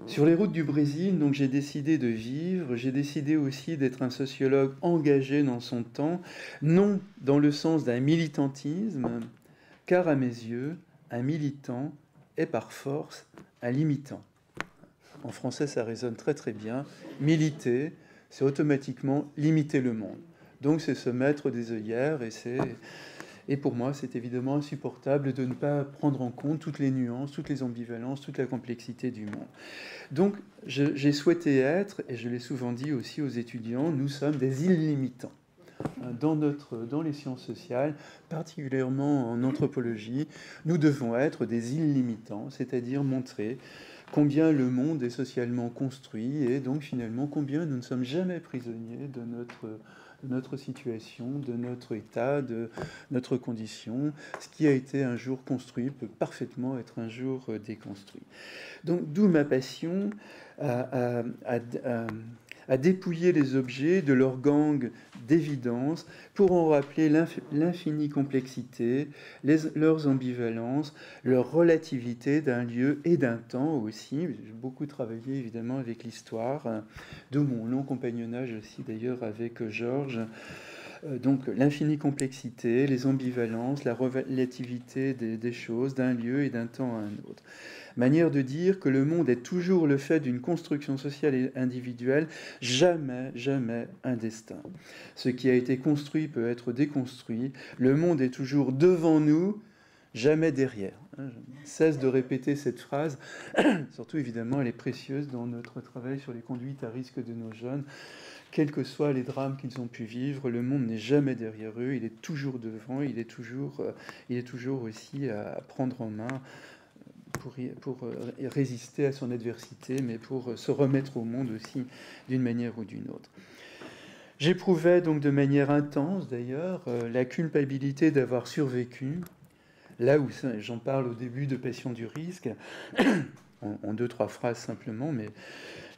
Sur les routes du Brésil, donc j'ai décidé de vivre, j'ai décidé aussi d'être un sociologue engagé dans son temps, non dans le sens d'un militantisme, car à mes yeux, un militant est par force un limitant. En français, ça résonne très très bien. Militer, c'est automatiquement limiter le monde. Donc c'est se mettre des œillères, et pour moi, c'est évidemment insupportable de ne pas prendre en compte toutes les nuances, toutes les ambivalences, toute la complexité du monde. Donc j'ai souhaité être, et je l'ai souvent dit aussi aux étudiants, nous sommes des illimitants. Dans les sciences sociales, particulièrement en anthropologie, nous devons être des illimitants, c'est-à-dire montrer combien le monde est socialement construit et donc finalement combien nous ne sommes jamais prisonniers de notre situation, de notre état, de notre condition. Ce qui a été un jour construit peut parfaitement être un jour déconstruit. Donc d'où ma passion à dépouiller les objets de leur gang d'évidence pour en rappeler l'infinie complexité, leurs ambivalences, leur relativité d'un lieu et d'un temps aussi. J'ai beaucoup travaillé évidemment avec l'histoire, de mon long compagnonnage aussi d'ailleurs avec Georges. Donc l'infinie complexité, les ambivalences, la relativité des choses, d'un lieu et d'un temps à un autre. Manière de dire que le monde est toujours le fait d'une construction sociale et individuelle, jamais, jamais un destin. Ce qui a été construit peut être déconstruit. Le monde est toujours devant nous, jamais derrière. Je cesse de répéter cette phrase, surtout évidemment elle est précieuse dans notre travail sur les conduites à risque de nos jeunes. Quels que soient les drames qu'ils ont pu vivre, le monde n'est jamais derrière eux, il est toujours devant, il est toujours aussi à prendre en main pour résister à son adversité, mais pour se remettre au monde aussi d'une manière ou d'une autre. J'éprouvais donc de manière intense d'ailleurs la culpabilité d'avoir survécu, là où j'en parle au début de Passion du risque, en 2-3 phrases simplement, mais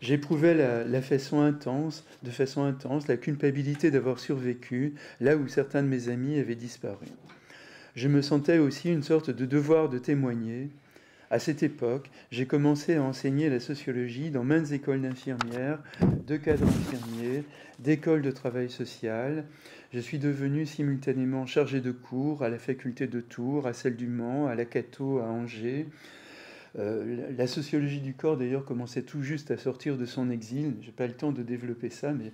j'éprouvais de façon intense la culpabilité d'avoir survécu, là où certains de mes amis avaient disparu. Je me sentais aussi une sorte de devoir de témoigner. À cette époque, j'ai commencé à enseigner la sociologie dans maintes écoles d'infirmières, de cadres infirmiers, d'écoles de travail social. Je suis devenu simultanément chargé de cours à la faculté de Tours, à celle du Mans, à la Cato à Angers. La sociologie du corps, d'ailleurs, commençait tout juste à sortir de son exil. Je n'ai pas le temps de développer ça, mais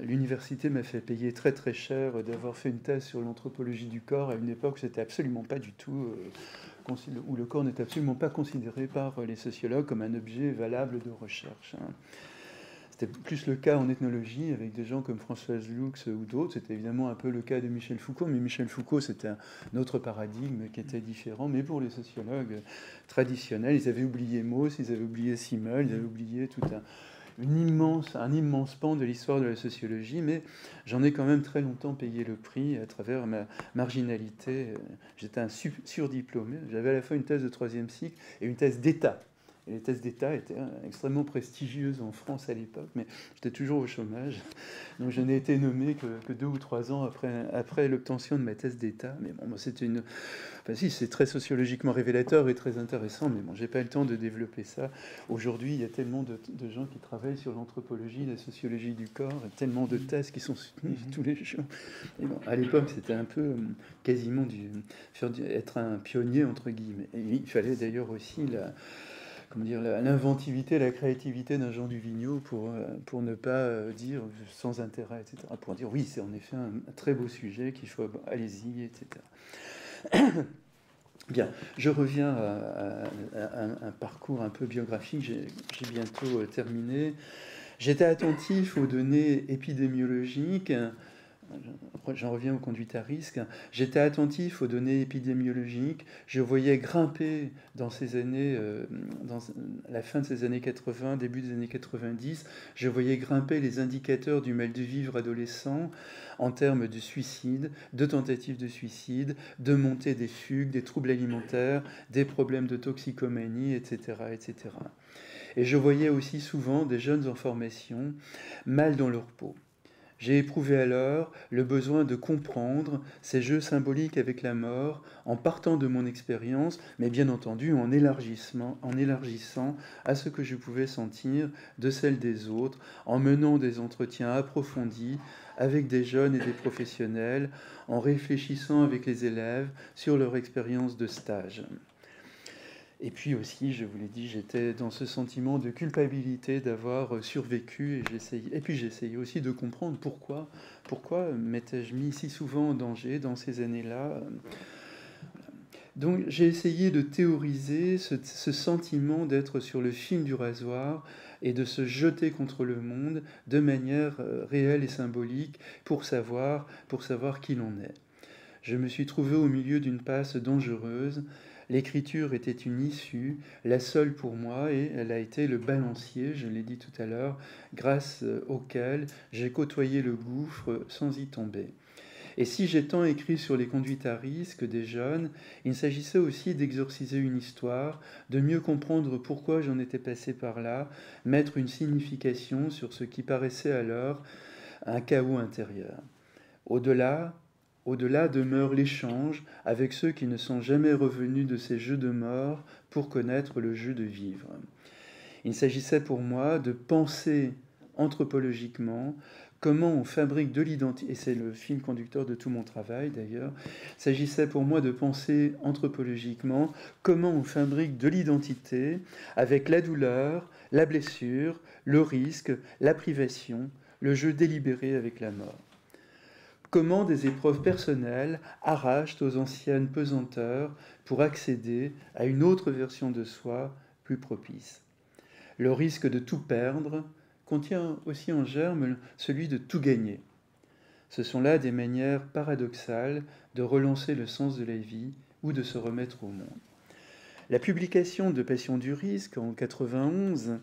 l'université m'a fait payer très très cher d'avoir fait une thèse sur l'anthropologie du corps à une époque où c'était absolument pas du tout, où le corps n'était absolument pas considéré par les sociologues comme un objet valable de recherche. C'était plus le cas en ethnologie avec des gens comme Françoise Lux ou d'autres. C'était évidemment un peu le cas de Michel Foucault, mais Michel Foucault, c'était un autre paradigme qui était différent. Mais pour les sociologues traditionnels, ils avaient oublié Mauss, ils avaient oublié Simmel, ils avaient oublié tout un immense pan de l'histoire de la sociologie, mais j'en ai quand même très longtemps payé le prix à travers ma marginalité. J'étais un surdiplômé, j'avais à la fois une thèse de 3e cycle et une thèse d'État. Et les thèses d'État étaient extrêmement prestigieuses en France à l'époque, mais j'étais toujours au chômage. Donc je n'ai été nommé que 2 ou 3 ans après l'obtention de ma thèse d'État. Mais bon, c'était une... Enfin si, c'est très sociologiquement révélateur et très intéressant, mais bon, j'ai pas le temps de développer ça. Aujourd'hui, il y a tellement de gens qui travaillent sur l'anthropologie, la sociologie du corps, et tellement de thèses qui sont soutenues tous les jours. Et bon, à l'époque, c'était un peu quasiment être un pionnier, entre guillemets. Et il fallait d'ailleurs aussi l'inventivité, la créativité d'un Jean Duvigneau pour ne pas dire sans intérêt, etc. Pour dire oui, c'est en effet un très beau sujet qu'il faut, allez-y, etc. Bien, je reviens à un parcours un peu biographique, j'ai bientôt terminé. J'étais attentif aux données épidémiologiques. J'en reviens aux conduites à risque. J'étais attentif aux données épidémiologiques. Je voyais grimper dans ces années, dans la fin de ces années 80, début des années 90, je voyais grimper les indicateurs du mal de vivre adolescent en termes de suicide, de tentatives de suicide, de montée des fugues, des troubles alimentaires, des problèmes de toxicomanie, etc., etc. Et je voyais aussi souvent des jeunes en formation mal dans leur peau. J'ai éprouvé alors le besoin de comprendre ces jeux symboliques avec la mort en partant de mon expérience, mais bien entendu en élargissant à ce que je pouvais sentir de celle des autres, en menant des entretiens approfondis avec des jeunes et des professionnels, en réfléchissant avec les élèves sur leur expérience de stage. Et puis aussi, je vous l'ai dit, j'étais dans ce sentiment de culpabilité d'avoir survécu. Et puis j'essayais aussi de comprendre pourquoi m'étais-je mis si souvent en danger dans ces années-là. Donc j'ai essayé de théoriser ce sentiment d'être sur le fil du rasoir et de se jeter contre le monde de manière réelle et symbolique pour savoir qui l'on est. Je me suis trouvé au milieu d'une passe dangereuse. L'écriture était une issue, la seule pour moi, et elle a été le balancier, je l'ai dit tout à l'heure, grâce auquel j'ai côtoyé le gouffre sans y tomber. Et si j'ai tant écrit sur les conduites à risque des jeunes, il s'agissait aussi d'exorciser une histoire, de mieux comprendre pourquoi j'en étais passé par là, mettre une signification sur ce qui paraissait alors un chaos intérieur. Au-delà demeure l'échange avec ceux qui ne sont jamais revenus de ces jeux de mort pour connaître le jeu de vivre. Il s'agissait pour moi de penser anthropologiquement comment on fabrique de l'identité, et c'est le fil conducteur de tout mon travail d'ailleurs, il s'agissait pour moi de penser anthropologiquement comment on fabrique de l'identité avec la douleur, la blessure, le risque, la privation, le jeu délibéré avec la mort. comment des épreuves personnelles arrachent aux anciennes pesanteurs pour accéder à une autre version de soi plus propice. Le risque de tout perdre contient aussi en germe celui de tout gagner. Ce sont là des manières paradoxales de relancer le sens de la vie ou de se remettre au monde. La publication de Passion du risque en 1991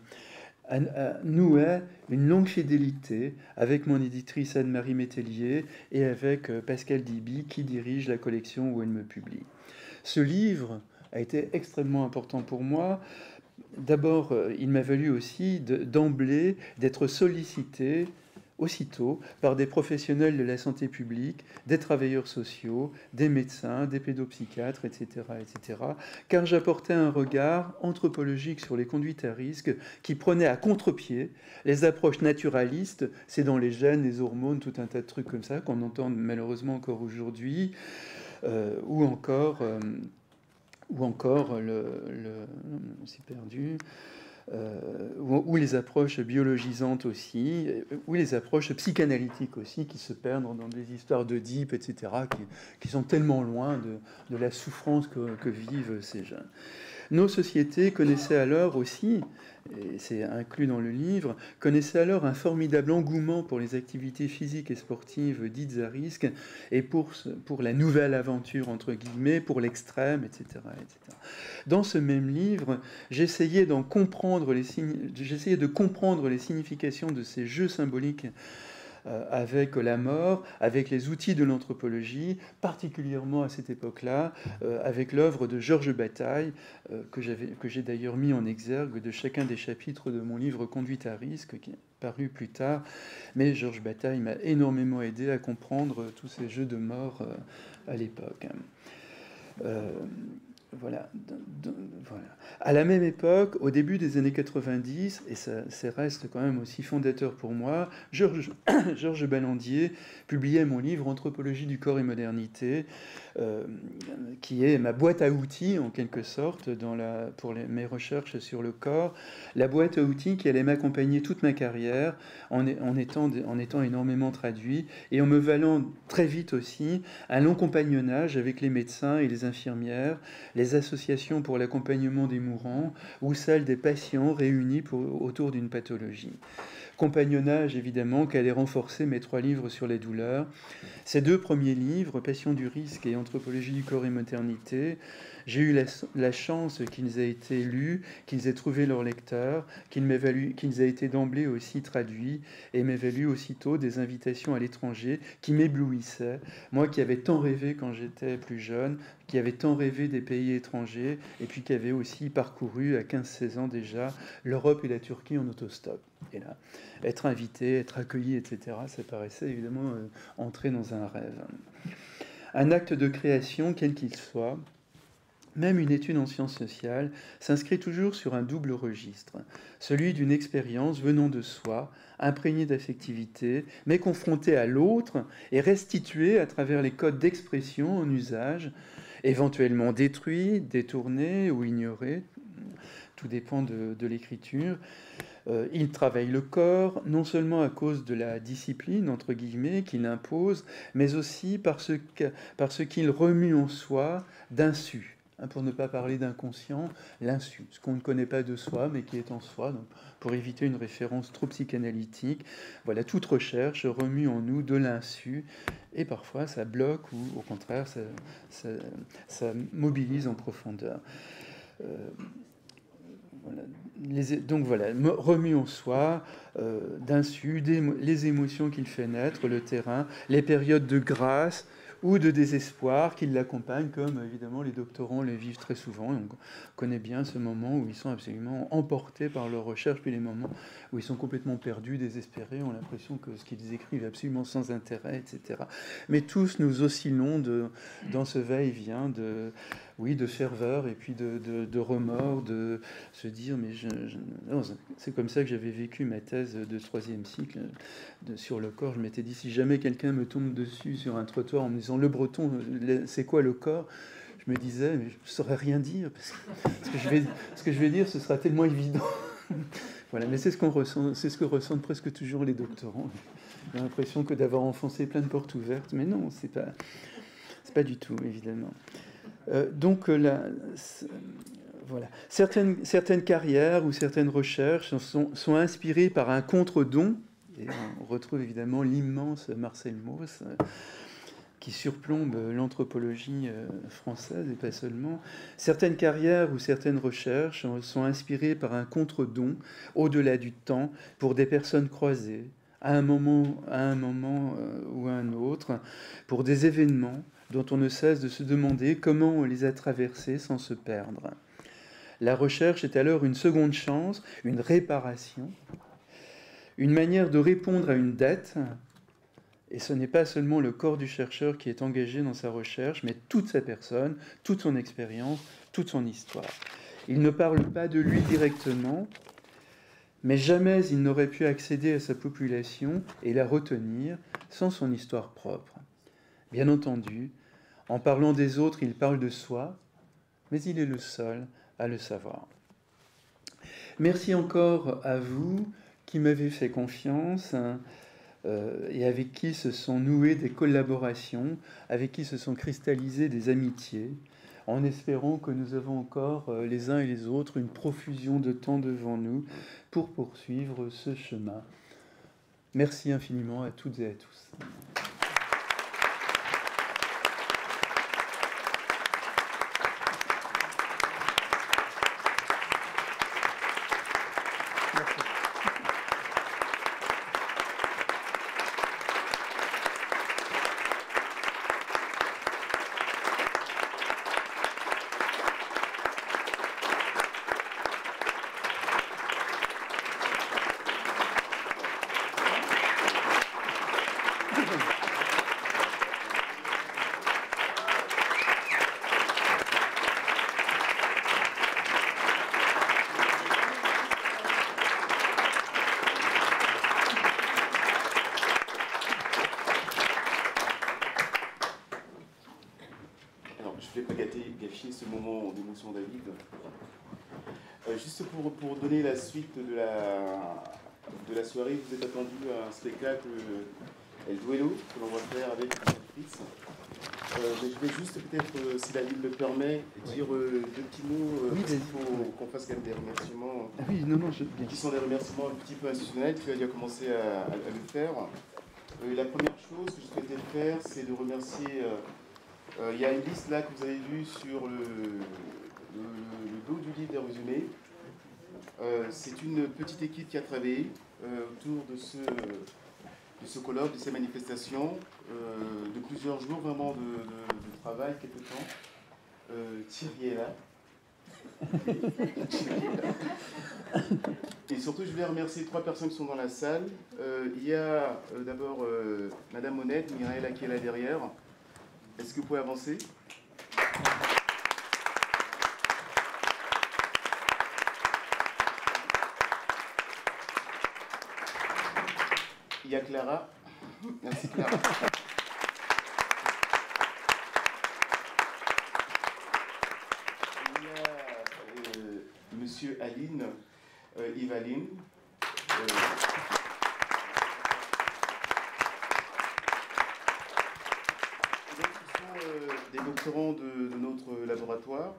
nouait une longue fidélité avec mon éditrice Anne-Marie Métellier et avec Pascal Diby qui dirige la collection où elle me publie. Ce livre a été extrêmement important pour moi. D'abord, il m'a valu aussi d'emblée d'être sollicité aussitôt par des professionnels de la santé publique, des travailleurs sociaux, des médecins, des pédopsychiatres, etc., etc., car j'apportais un regard anthropologique sur les conduites à risque qui prenait à contre-pied les approches naturalistes, c'est dans les gènes, les hormones, tout un tas de trucs comme ça qu'on entend malheureusement encore aujourd'hui, ou encore on s'est perdu, ou les approches biologisantes aussi, ou les approches psychanalytiques aussi, qui se perdent dans des histoires d'Oedipe, etc., qui sont tellement loin de la souffrance que vivent ces jeunes. Nos sociétés connaissaient alors aussi, et c'est inclus dans le livre, connaissaient alors un formidable engouement pour les activités physiques et sportives dites à risque, et pour la nouvelle aventure, entre guillemets, pour l'extrême, etc., etc. Dans ce même livre, j'essayais de comprendre les significations de ces jeux symboliques avec la mort, avec les outils de l'anthropologie, particulièrement à cette époque-là, avec l'œuvre de Georges Bataille, que j'ai d'ailleurs mis en exergue de chacun des chapitres de mon livre Conduite à risque, qui est paru plus tard. Mais Georges Bataille m'a énormément aidé à comprendre tous ces jeux de mort à l'époque. Voilà. À la même époque, au début des années 90, et ça reste quand même aussi fondateur pour moi, Georges Ballandier publiait mon livre Anthropologie du corps et modernité, qui est ma boîte à outils en quelque sorte pour mes recherches sur le corps, la boîte à outils qui allait m'accompagner toute ma carrière en étant énormément traduit et en me valant très vite aussi un long compagnonnage avec les médecins et les infirmières, les associations pour l'accompagnement des mourants ou celles des patients réunis autour d'une pathologie. Compagnonnage, évidemment, qui allait renforcer mes 3 livres sur les douleurs. Ces 2 premiers livres, Passion du risque et Anthropologie du corps et maternité, j'ai eu la chance qu'ils aient été lus, qu'ils aient trouvé leur lecteur, qu'ils aient été d'emblée aussi traduits et m'aient valu aussitôt des invitations à l'étranger qui m'éblouissaient. Moi qui avais tant rêvé quand j'étais plus jeune, qui avait tant rêvé des pays étrangers et puis qui avait aussi parcouru à 15-16 ans déjà l'Europe et la Turquie en autostop. Et là, être invité, être accueilli, etc., ça paraissait évidemment entrer dans un rêve. Un acte de création, quel qu'il soit, même une étude en sciences sociales, s'inscrit toujours sur un double registre, celui d'une expérience venant de soi, imprégnée d'affectivité, mais confrontée à l'autre et restituée à travers les codes d'expression en usage, éventuellement détruits, détournés ou ignorés, tout dépend de l'écriture. Il travaille le corps, non seulement à cause de la discipline, entre guillemets, qu'il impose, mais aussi parce qu'il remue en soi d'insu. Pour ne pas parler d'inconscient, l'insu, ce qu'on ne connaît pas de soi, mais qui est en soi. Donc, pour éviter une référence trop psychanalytique, voilà, toute recherche remue en nous de l'insu, et parfois ça bloque, ou au contraire, ça mobilise en profondeur. Donc voilà, remis en soi, d'insu, les émotions qu'il fait naître, le terrain, les périodes de grâce ou de désespoir qui l'accompagnent, comme évidemment les doctorants le vivent très souvent. Et on connaît bien ce moment où ils sont absolument emportés par leur recherche, puis les moments où ils sont complètement perdus, désespérés, ont l'impression que ce qu'ils écrivent est absolument sans intérêt, etc. Mais tous nous oscillons dans ce va-et-vient de ferveur et puis de remords, de se dire mais non, c'est comme ça que j'avais vécu ma thèse de 3e cycle sur le corps. Je m'étais dit, si jamais quelqu'un me tombe dessus sur un trottoir en me disant le breton, c'est quoi le corps, je me disais mais je ne saurais rien dire parce que ce que je vais dire ce sera tellement évident Voilà, mais c'est ce qu'on ressent, c'est ce que ressentent presque toujours les doctorants. J'ai l'impression que d'avoir enfoncé plein de portes ouvertes, mais non, c'est pas du tout, évidemment. Voilà. Certaines carrières ou certaines recherches sont inspirées par un contre-don, et on retrouve évidemment l'immense Marcel Mauss, qui surplombe l'anthropologie française et pas seulement. Certaines carrières ou certaines recherches sont inspirées par un contre-don au-delà du temps pour des personnes croisées à un moment ou à un autre, pour des événements dont on ne cesse de se demander comment on les a traversés sans se perdre. La recherche est alors une seconde chance, une réparation, une manière de répondre à une dette. Et ce n'est pas seulement le corps du chercheur qui est engagé dans sa recherche, mais toute sa personne, toute son expérience, toute son histoire. Il ne parle pas de lui directement, mais jamais il n'aurait pu accéder à sa population et la retenir sans son histoire propre. Bien entendu, en parlant des autres, il parle de soi, mais il est le seul à le savoir. Merci encore à vous qui m'avez fait confiance, et avec qui se sont nouées des collaborations, avec qui se sont cristallisées des amitiés, en espérant que nous avons encore les uns et les autres une profusion de temps devant nous pour poursuivre ce chemin. Merci infiniment à toutes et à tous. Je ne vais pas gâcher ce moment d'émotion, David. Juste pour donner la suite de la soirée, vous êtes attendu à un spectacle El Duelo que l'on va faire avec Fritz. Mais je vais juste peut-être, si David le permet, dire deux petits mots, parce qu'il faut qu'on fasse quand même des remerciements qui sont des remerciements un petit peu institutionnels. Tu as déjà commencé à le faire. La première chose que je souhaitais faire, c'est de remercier... il y a une liste là que vous avez vue sur le dos du livre des résumés. C'est une petite équipe qui a travaillé autour de ce colloque, de ces manifestations, de plusieurs jours vraiment de travail, quelque temps. Thierry est là. Et surtout, je voulais remercier trois personnes qui sont dans la salle. Il y a d'abord Madame Honnête, Mireille qui est là derrière. Est-ce que vous pouvez avancer ? Il y a Clara. Merci Clara. Il y a Monsieur Aline, Yves Aline. Des doctorants de notre laboratoire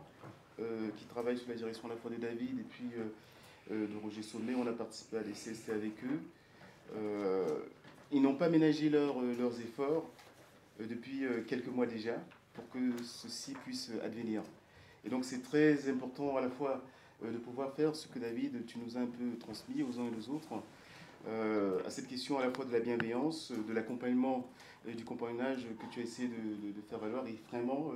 qui travaillent sous la direction à la fois de David et puis de Roger Sommet. On a participé à des CST avec eux. Ils n'ont pas ménagé leurs efforts depuis quelques mois déjà pour que ceci puisse advenir. Et donc c'est très important à la fois de pouvoir faire ce que David, tu nous as un peu transmis aux uns et aux autres, à cette question à la fois de la bienveillance, de l'accompagnement et du compagnonnage que tu as essayé de faire valoir. Et vraiment,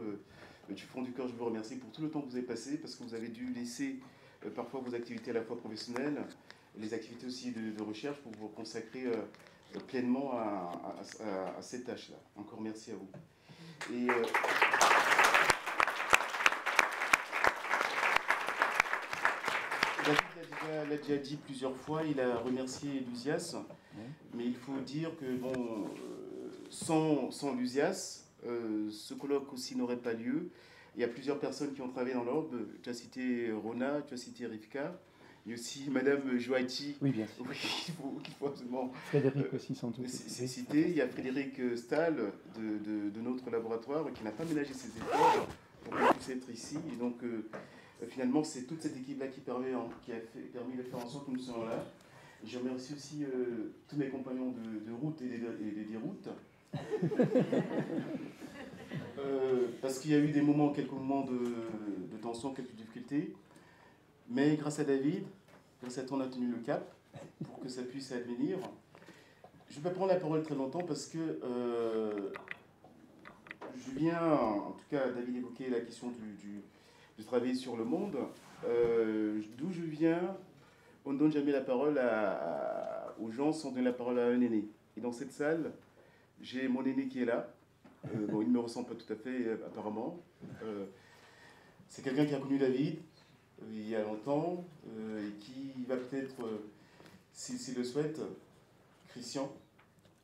du fond du cœur, je vous remercie pour tout le temps que vous avez passé, parce que vous avez dû laisser parfois vos activités à la fois professionnelles, les activités aussi de recherche, pour vous consacrer pleinement à cette tâche-là. Encore merci à vous. Et, David l'a déjà dit plusieurs fois, il a remercié Lusias, mais il faut dire que bon, sans Lusias, ce colloque aussi n'aurait pas lieu. Il y a plusieurs personnes qui ont travaillé dans l'ordre. Tu as cité Rona, tu as cité Rivka, Il y a aussi Madame Joaiti, Oui, bien sûr. oui, qu'il faut absolument Frédéric aussi, sans doute. citer. Il y a Frédéric Stahl de notre laboratoire qui n'a pas ménagé ses efforts pour qu'on puisse être ici. Et donc, finalement, c'est toute cette équipe-là qui a permis de faire en sorte que nous soyons là. Et je remercie aussi tous mes compagnons de route et des déroutes. Parce qu'il y a eu quelques moments de tension, quelques difficultés. Mais grâce à David, grâce à toi, on a tenu le cap pour que ça puisse advenir. Je ne vais pas prendre la parole très longtemps parce que je viens, en tout cas, David évoquait la question de travailler sur le monde. D'où je viens, on ne donne jamais la parole aux gens sans donner la parole à un aîné. Et dans cette salle, j'ai mon aîné qui est là. Bon, il ne me ressemble pas tout à fait, apparemment. C'est quelqu'un qui a connu David il y a longtemps et qui va peut-être, s'il le souhaite, Christian,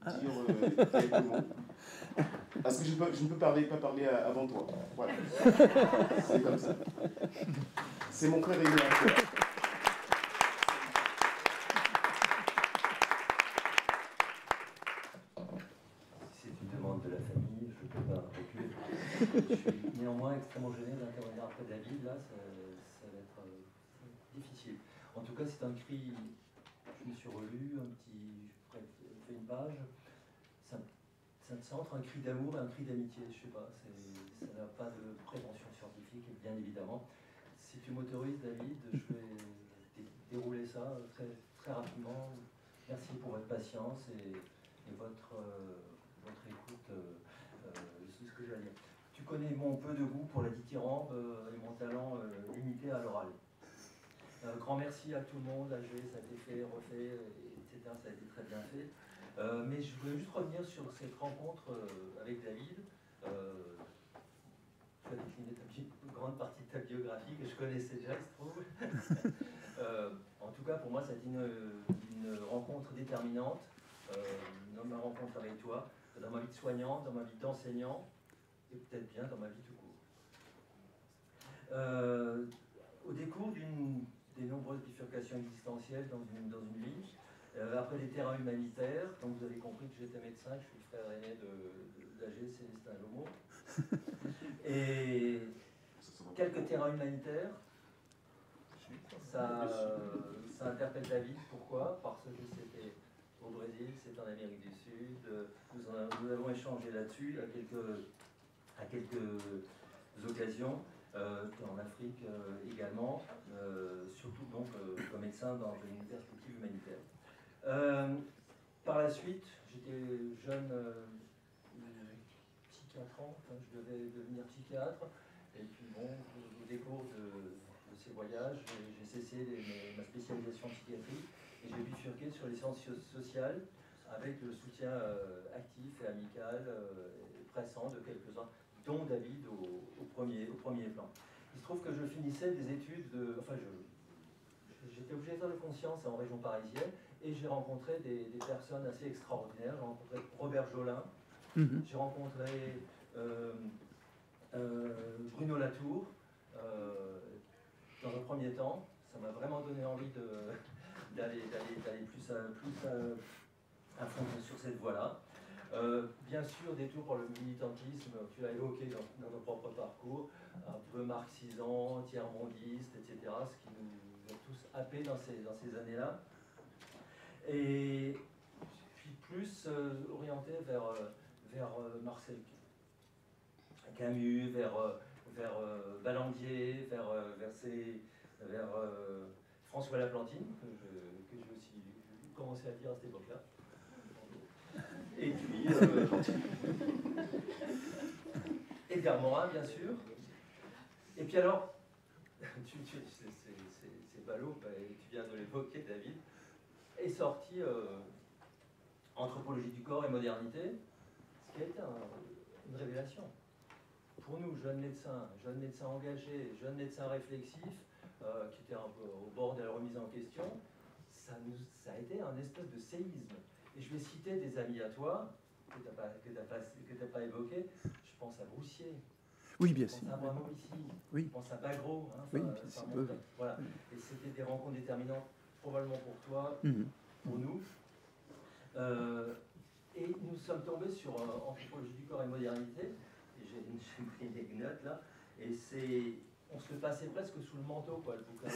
dire quelques mots. Parce que je ne peux pas parler avant toi. Voilà. C'est comme ça. C'est mon frère aîné. C'est une demande de la famille, je ne peux pas reculer. Je suis néanmoins extrêmement gêné d'intervenir après David, là, ça va être difficile. En tout cas, c'est un cri, je me suis relu, je fais une page, ça entre un cri d'amour et un cri d'amitié, je ne sais pas, ça n'a pas de prévention scientifique, bien évidemment. Si tu m'autorises, David, je vais dérouler ça très, très rapidement. Merci pour votre patience et votre écoute, c'est ce que j'ai à dire. Tu connais mon peu de goût pour la dithyrambe et mon talent limité à l'oral. Grand merci à tout le monde, AG, ça a été fait, refait, etc. Ça a été très bien fait. Mais je voulais juste revenir sur cette rencontre avec David. Tu as décliné une grande partie de ta biographie que je connaissais déjà, il se trouve. En tout cas, pour moi, ça a été une rencontre déterminante. Dans ma rencontre avec toi, dans ma vie de soignant, dans ma vie d'enseignant, et peut-être bien dans ma vie tout court. Au décours des nombreuses bifurcations existentielles dans une vie, après les terrains humanitaires, donc vous avez compris que j'étais médecin, je suis le frère aîné d'AG Célestin Lomo, et quelques terrains humanitaires, ça interpelle David. Pourquoi? Parce que c'était au Brésil, c'est en Amérique du Sud, nous avons échangé là-dessus à quelques occasions, en Afrique également, surtout donc comme médecin dans une perspective humanitaire. Par la suite, j'étais jeune psychiatrant, je devais devenir psychiatre, et puis bon, au décours de ces voyages, j'ai cessé ma spécialisation en psychiatrie et j'ai bifurqué sur les sciences sociales avec le soutien actif et amical et pressant de quelques-uns, dont David au premier plan. Il se trouve que je finissais des études j'étais obligé de faire de conscience en région parisienne et j'ai rencontré des personnes assez extraordinaires. J'ai rencontré Robert Jolin, j'ai rencontré Bruno Latour. Dans un premier temps, ça m'a vraiment donné envie d'aller plus à fond sur cette voie-là. Bien sûr, des tours pour le militantisme, tu l'as évoqué dans nos propres parcours, un peu marxisant, tiers-mondiste, etc., ce qui nous a tous happés dans ces années-là. Et puis plus orienté vers Marcel Camus, vers Valandier, vers François Laplantine, que j'ai aussi commencé à lire à cette époque-là. Et puis Edgar Morin, bien sûr. Et puis alors, c'est ballot, tu viens de l'évoquer, David, est sorti Anthropologie du corps et modernité, ce qui a été une révélation. Pour nous, jeunes médecins engagés, jeunes médecins réflexifs, qui étaient un peu au bord de la remise en question, ça a été un espèce de séisme. Et je vais citer des amis à toi, que tu n'as pas évoqué, je pense à Broussier. Oui, bien On sûr. pense à vraiment ici, Oui. on pense à Bagro, hein, Oui, ça, bien ça sûr, remonte, oui. voilà. Et c'était des rencontres déterminantes, probablement pour toi, Mhm. pour nous. Et nous sommes tombés sur Anthropologie du corps et modernité, et j'ai pris des notes là, et on se le passait presque sous le manteau, quoi, le bouquin.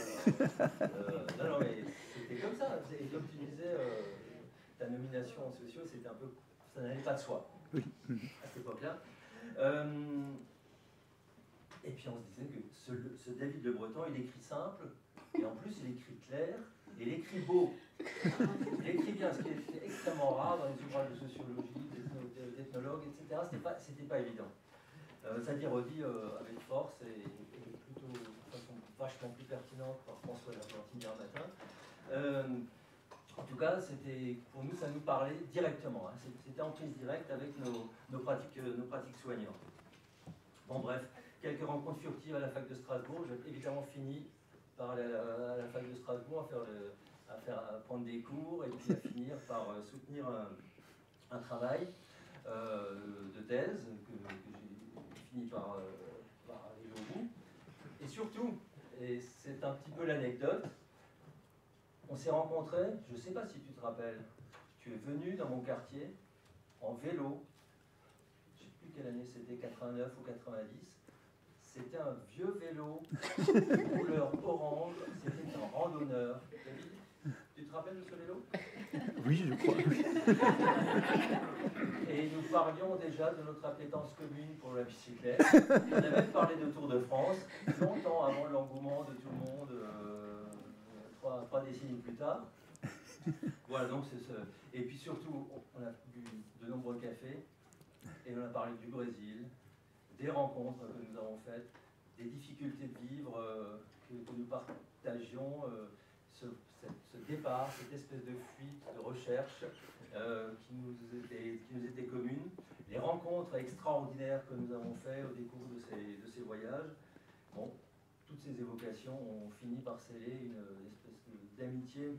Non, mais c'était comme ça. Et comme tu disais, ta nomination en sociaux, c'était un peu, ça n'allait pas de soi, Oui. à cette époque-là. Et puis on se disait que ce David Le Breton, il écrit simple, et en plus il écrit clair, et il écrit beau. Il écrit bien, ce qui est extrêmement rare dans les ouvrages de sociologie, d'ethnologue, etc. C'était pas évident. Ça dit redit avec force et plutôt de façon vachement plus pertinente par François Laplantine hier matin. En tout cas, pour nous, ça nous parlait directement. Hein. C'était en prise directe avec nos pratiques soignantes. Bon, bref, quelques rencontres furtives à la fac de Strasbourg. J'ai évidemment fini par aller à la fac de Strasbourg à prendre des cours et puis à finir par soutenir un travail de thèse que j'ai fini par aller au bout. Et surtout, et c'est un petit peu l'anecdote, on s'est rencontrés, je ne sais pas si tu te rappelles, tu es venu dans mon quartier en vélo, je ne sais plus quelle année c'était, 89 ou 90, c'était un vieux vélo, couleur orange, c'était un randonneur. David, tu te rappelles de ce vélo? Oui, je crois. Et nous parlions déjà de notre appétence commune pour la bicyclette. On a même parlé de Tour de France, longtemps avant l'engouement de tout le monde, trois décennies plus tard. Voilà, donc c'est ce. Et puis surtout, on a bu de nombreux cafés, et on a parlé du Brésil, des rencontres que nous avons faites, des difficultés de vivre que nous partagions, ce départ, cette espèce de fuite, de recherche qui nous était commune, les rencontres extraordinaires que nous avons faites au décours de ces voyages. Bon, toutes ces évocations ont fini par sceller une espèce d'amitié,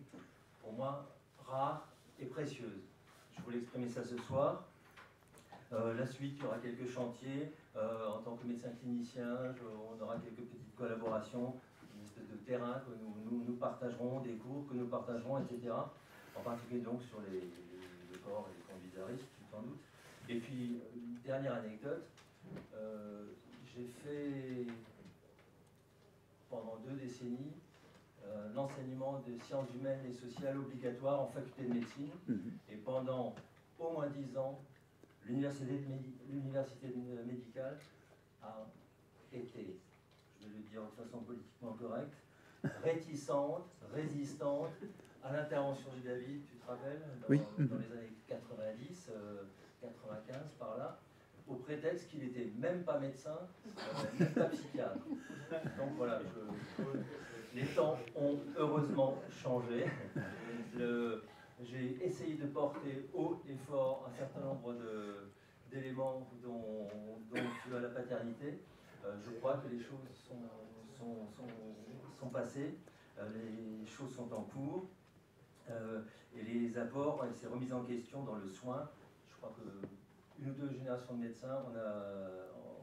pour moi, rare et précieuse. Je voulais exprimer ça ce soir. La suite, il y aura quelques chantiers. En tant que médecin clinicien, on aura quelques petites collaborations, une espèce de terrain que nous partagerons, des cours que nous partagerons, etc. En particulier donc sur le corps et les conduites à risque, sans doute. Et puis, une dernière anecdote. J'ai fait, pendant 2 décennies, l'enseignement des sciences humaines et sociales obligatoires en faculté de médecine. Et pendant au moins 10 ans, l'université médicale a été, je vais le dire de façon politiquement correcte, réticente, résistante à l'intervention de David, tu te rappelles, dans les années 90, 95 par là, au prétexte qu'il n'était même pas médecin, même pas psychiatre. Donc voilà, les temps ont heureusement changé. J'ai essayé de porter haut et fort un certain nombre d'éléments dont tu as la paternité. Je crois que les choses sont passées, les choses sont en cours, et les apports et ces remises en question dans le soin, je crois que une ou deux générations de médecins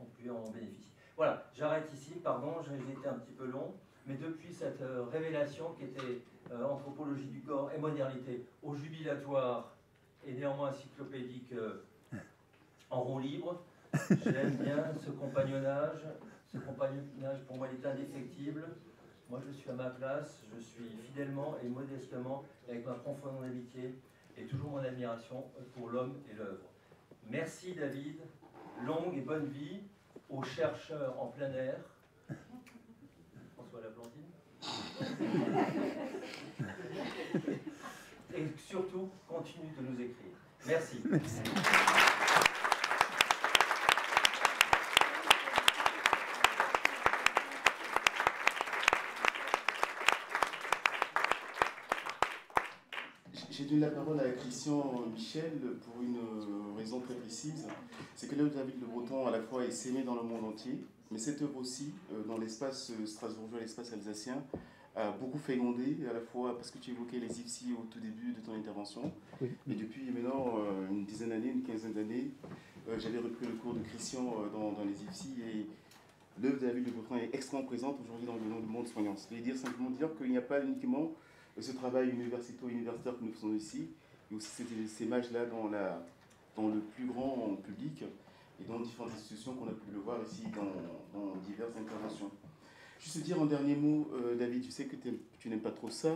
ont pu en bénéficier. Voilà, j'arrête ici, pardon, j'ai été un petit peu long, mais depuis cette révélation qui était Anthropologie du corps et modernité au jubilatoire et néanmoins encyclopédique en roue libre, j'aime bien ce compagnonnage. Ce compagnonnage, pour moi, il est indéfectible. Moi, je suis à ma place, je suis fidèlement et modestement, avec ma profonde amitié et toujours mon admiration pour l'homme et l'œuvre. Merci David, longue et bonne vie aux chercheurs en plein air. François Laplantine. Et surtout, continue de nous écrire. Merci. Merci. J'ai donné la parole à Christian Michel pour une raison très précise. C'est que l'œuvre de David Le Breton, à la fois, est s'aimée dans le monde entier, mais cette œuvre aussi, dans l'espace strasbourgeois, l'espace alsacien, a beaucoup fait gronder, à la fois parce que tu évoquais les IFSI au tout début de ton intervention, Oui. et depuis maintenant une dizaine d'années, une quinzaine d'années, j'avais repris le cours de Christian dans les IFSI, et l'œuvre de la ville de Vautrin est extrêmement présente aujourd'hui dans le monde soignant. C'est-à-dire simplement dire qu'il n'y a pas uniquement ce travail universitaire que nous faisons ici, mais aussi ces images-là dans le plus grand public et dans différentes institutions qu'on a pu le voir ici dans diverses interventions. Juste dire un dernier mot, David, je sais que tu n'aimes pas trop ça.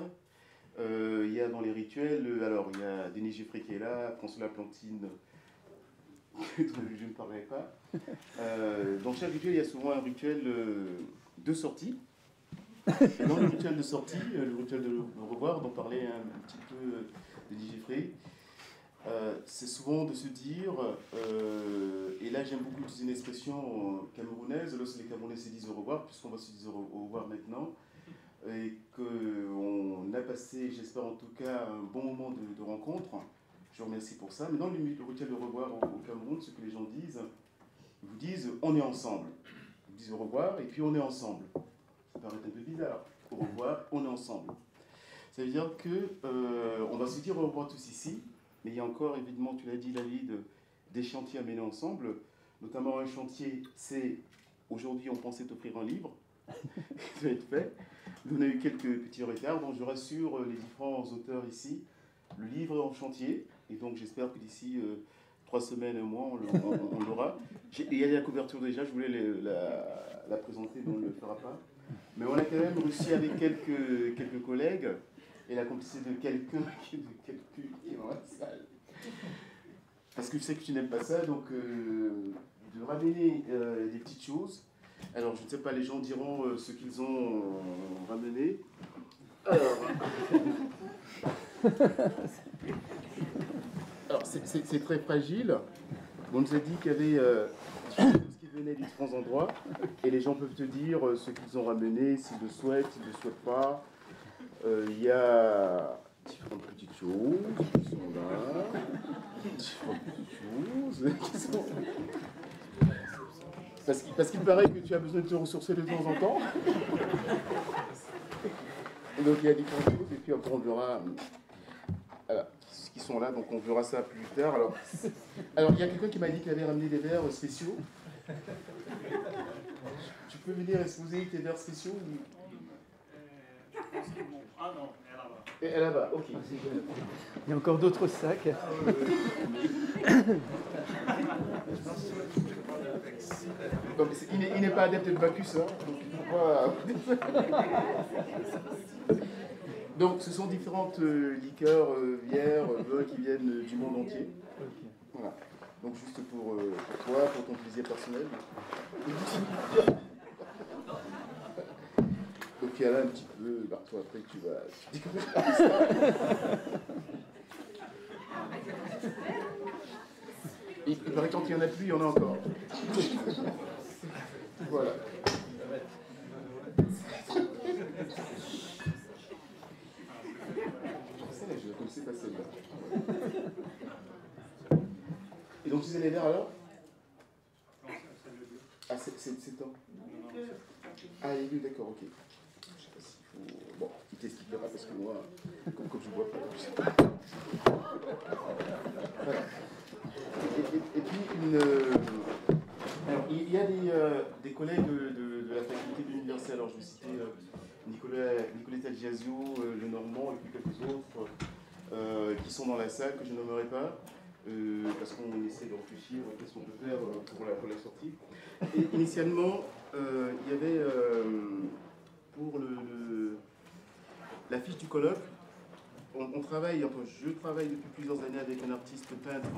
Il y a dans les rituels, alors il y a Denis Giffrey qui est là, François Plantine, je ne parlerai pas. Dans chaque rituel, il y a souvent un rituel de sortie. Et dans le rituel de sortie, le rituel de revoir, dont parlait un petit peu Denis Giffrey, c'est souvent de se dire, et là j'aime beaucoup utiliser une expression camerounaise, lorsque les Camerounais se disent au revoir, puisqu'on va se dire au revoir maintenant, et qu'on a passé, j'espère en tout cas, un bon moment de rencontre. Je vous remercie pour ça. Mais dans le rituel de revoir au Cameroun, ce que les gens disent, ils vous disent on est ensemble. Ils vous disent au revoir et puis on est ensemble. Ça paraît un peu bizarre. Au revoir, on est ensemble. Ça veut dire qu'on va se dire au revoir tous ici, mais il y a encore, évidemment, tu l'as dit, David, des chantiers à mener ensemble. Notamment un chantier, c'est aujourd'hui on pensait offrir un livre. Ça va être fait. On a eu quelques petits retards, donc je rassure les différents auteurs ici. Le livre est en chantier, et donc j'espère que d'ici 3 semaines, un mois, on l'aura. Il y a la couverture déjà, je voulais la présenter, mais on ne le fera pas. Mais on a quand même réussi avec quelques collègues, et la complicité de quelqu'un qui est dans la salle. Parce que je sais que tu n'aimes pas ça, donc de ramener des petites choses. Alors, je ne sais pas, les gens diront ce qu'ils ont ramené. Alors c'est très fragile. On nous a dit qu'il y avait des choses qui venaient de différents endroits. Et les gens peuvent te dire ce qu'ils ont ramené, s'ils le souhaitent, s'ils ne le souhaitent pas. Il y a différentes petites choses qui sont là. Différentes petites choses qui sont... Parce qu'il paraît que tu as besoin de te ressourcer de temps en temps. Et donc il y a différentes choses, et puis après on verra ce qui sont là, donc on verra ça plus tard. Alors il y a quelqu'un qui m'a dit qu'il avait ramené des verres spéciaux. Tu peux venir exposer tes verres spéciaux Ah non, elle est là-bas. Elle est là-bas, ok. Il y a encore d'autres sacs. Donc, il n'est pas adepte de Bacchus, hein, donc il faut pas... Donc ce sont différentes liqueurs, bières, vins qui viennent du monde entier. Voilà. Donc juste pour toi, pour ton plaisir personnel. Donc il y a là un petit peu, bah, toi après tu vas découvrir ça. Il paraît que quand il n'y en a plus, il y en a encore. Voilà. Je ne connaissais pas celle-là. Et donc tu sais les verres alors? Non, c'est le bleu. Ah, c'est temps. Ah, les deux, d'accord, ok. Je sais pas s'il faut... Bon, il t'expliquera parce que moi, comme je ne vois pas, je sais pas. Voilà. Et puis, alors, il y a des collègues de la faculté de l'université. Alors, je vais citer Nicoletta Giasio, le Normand, et puis quelques autres qui sont dans la salle, que je nommerai pas, parce qu'on essaie de réfléchir à qu'est-ce qu'on peut faire pour la sortie. Et initialement, il y avait, pour la fiche du colloque, on travaille, enfin, je travaille depuis plusieurs années avec un artiste peintre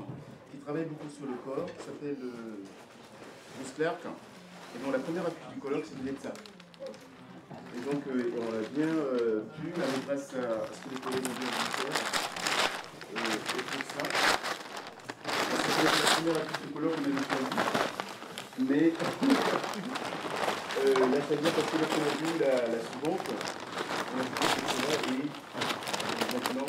qui travaille beaucoup sur le corps, qui s'appelle Bruce Clerc, et dont la première affiche du colloque, c'est de ça. Et donc, on a bien pu, grâce à ce que les collègues ont bien faire, et pour ça, c'était la première affiche du colloque, on avait choisi, mais là, ça vient parce que là, on a vu la suivante, on a vu celle-là, et maintenant,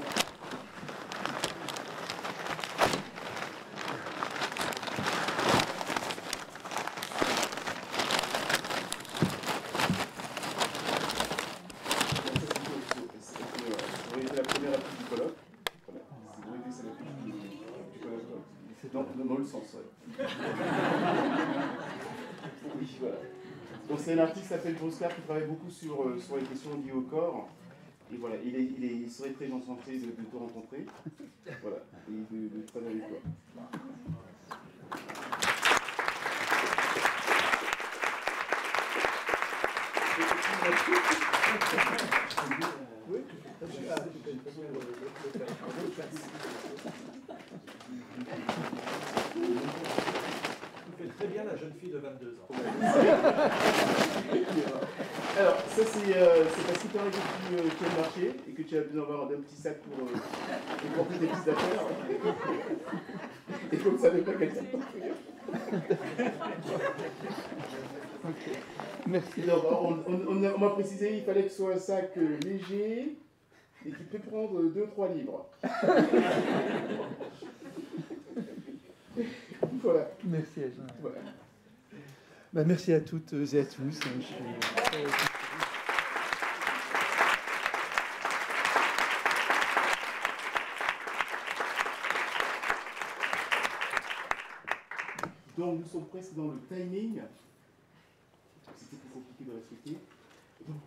dans le sens, ouais. Oui, voilà. Bon, c'est un artiste qui s'appelle Oscar qui travaille beaucoup sur les questions liées au corps. Et voilà, il serait très enchanté de te rencontrer. Voilà, et de travailler avec toi. Tu fais très bien la jeune fille de 22 ans. Alors, ça c'est parce qu'il paraît que tu aimes marcher et que tu as besoin d'avoir un petit sac pour porter tes petites affaires. Et comme ça ne pas quel sac t'offrir. Merci. Alors, on m'a précisé qu'il fallait que ce soit un sac léger et qui peut prendre 2-3 livres. Voilà. Merci à Jean. Voilà. Bah, merci à toutes et à tous. Donc nous sommes presque dans le timing. C'était plus compliqué de respecter. Donc,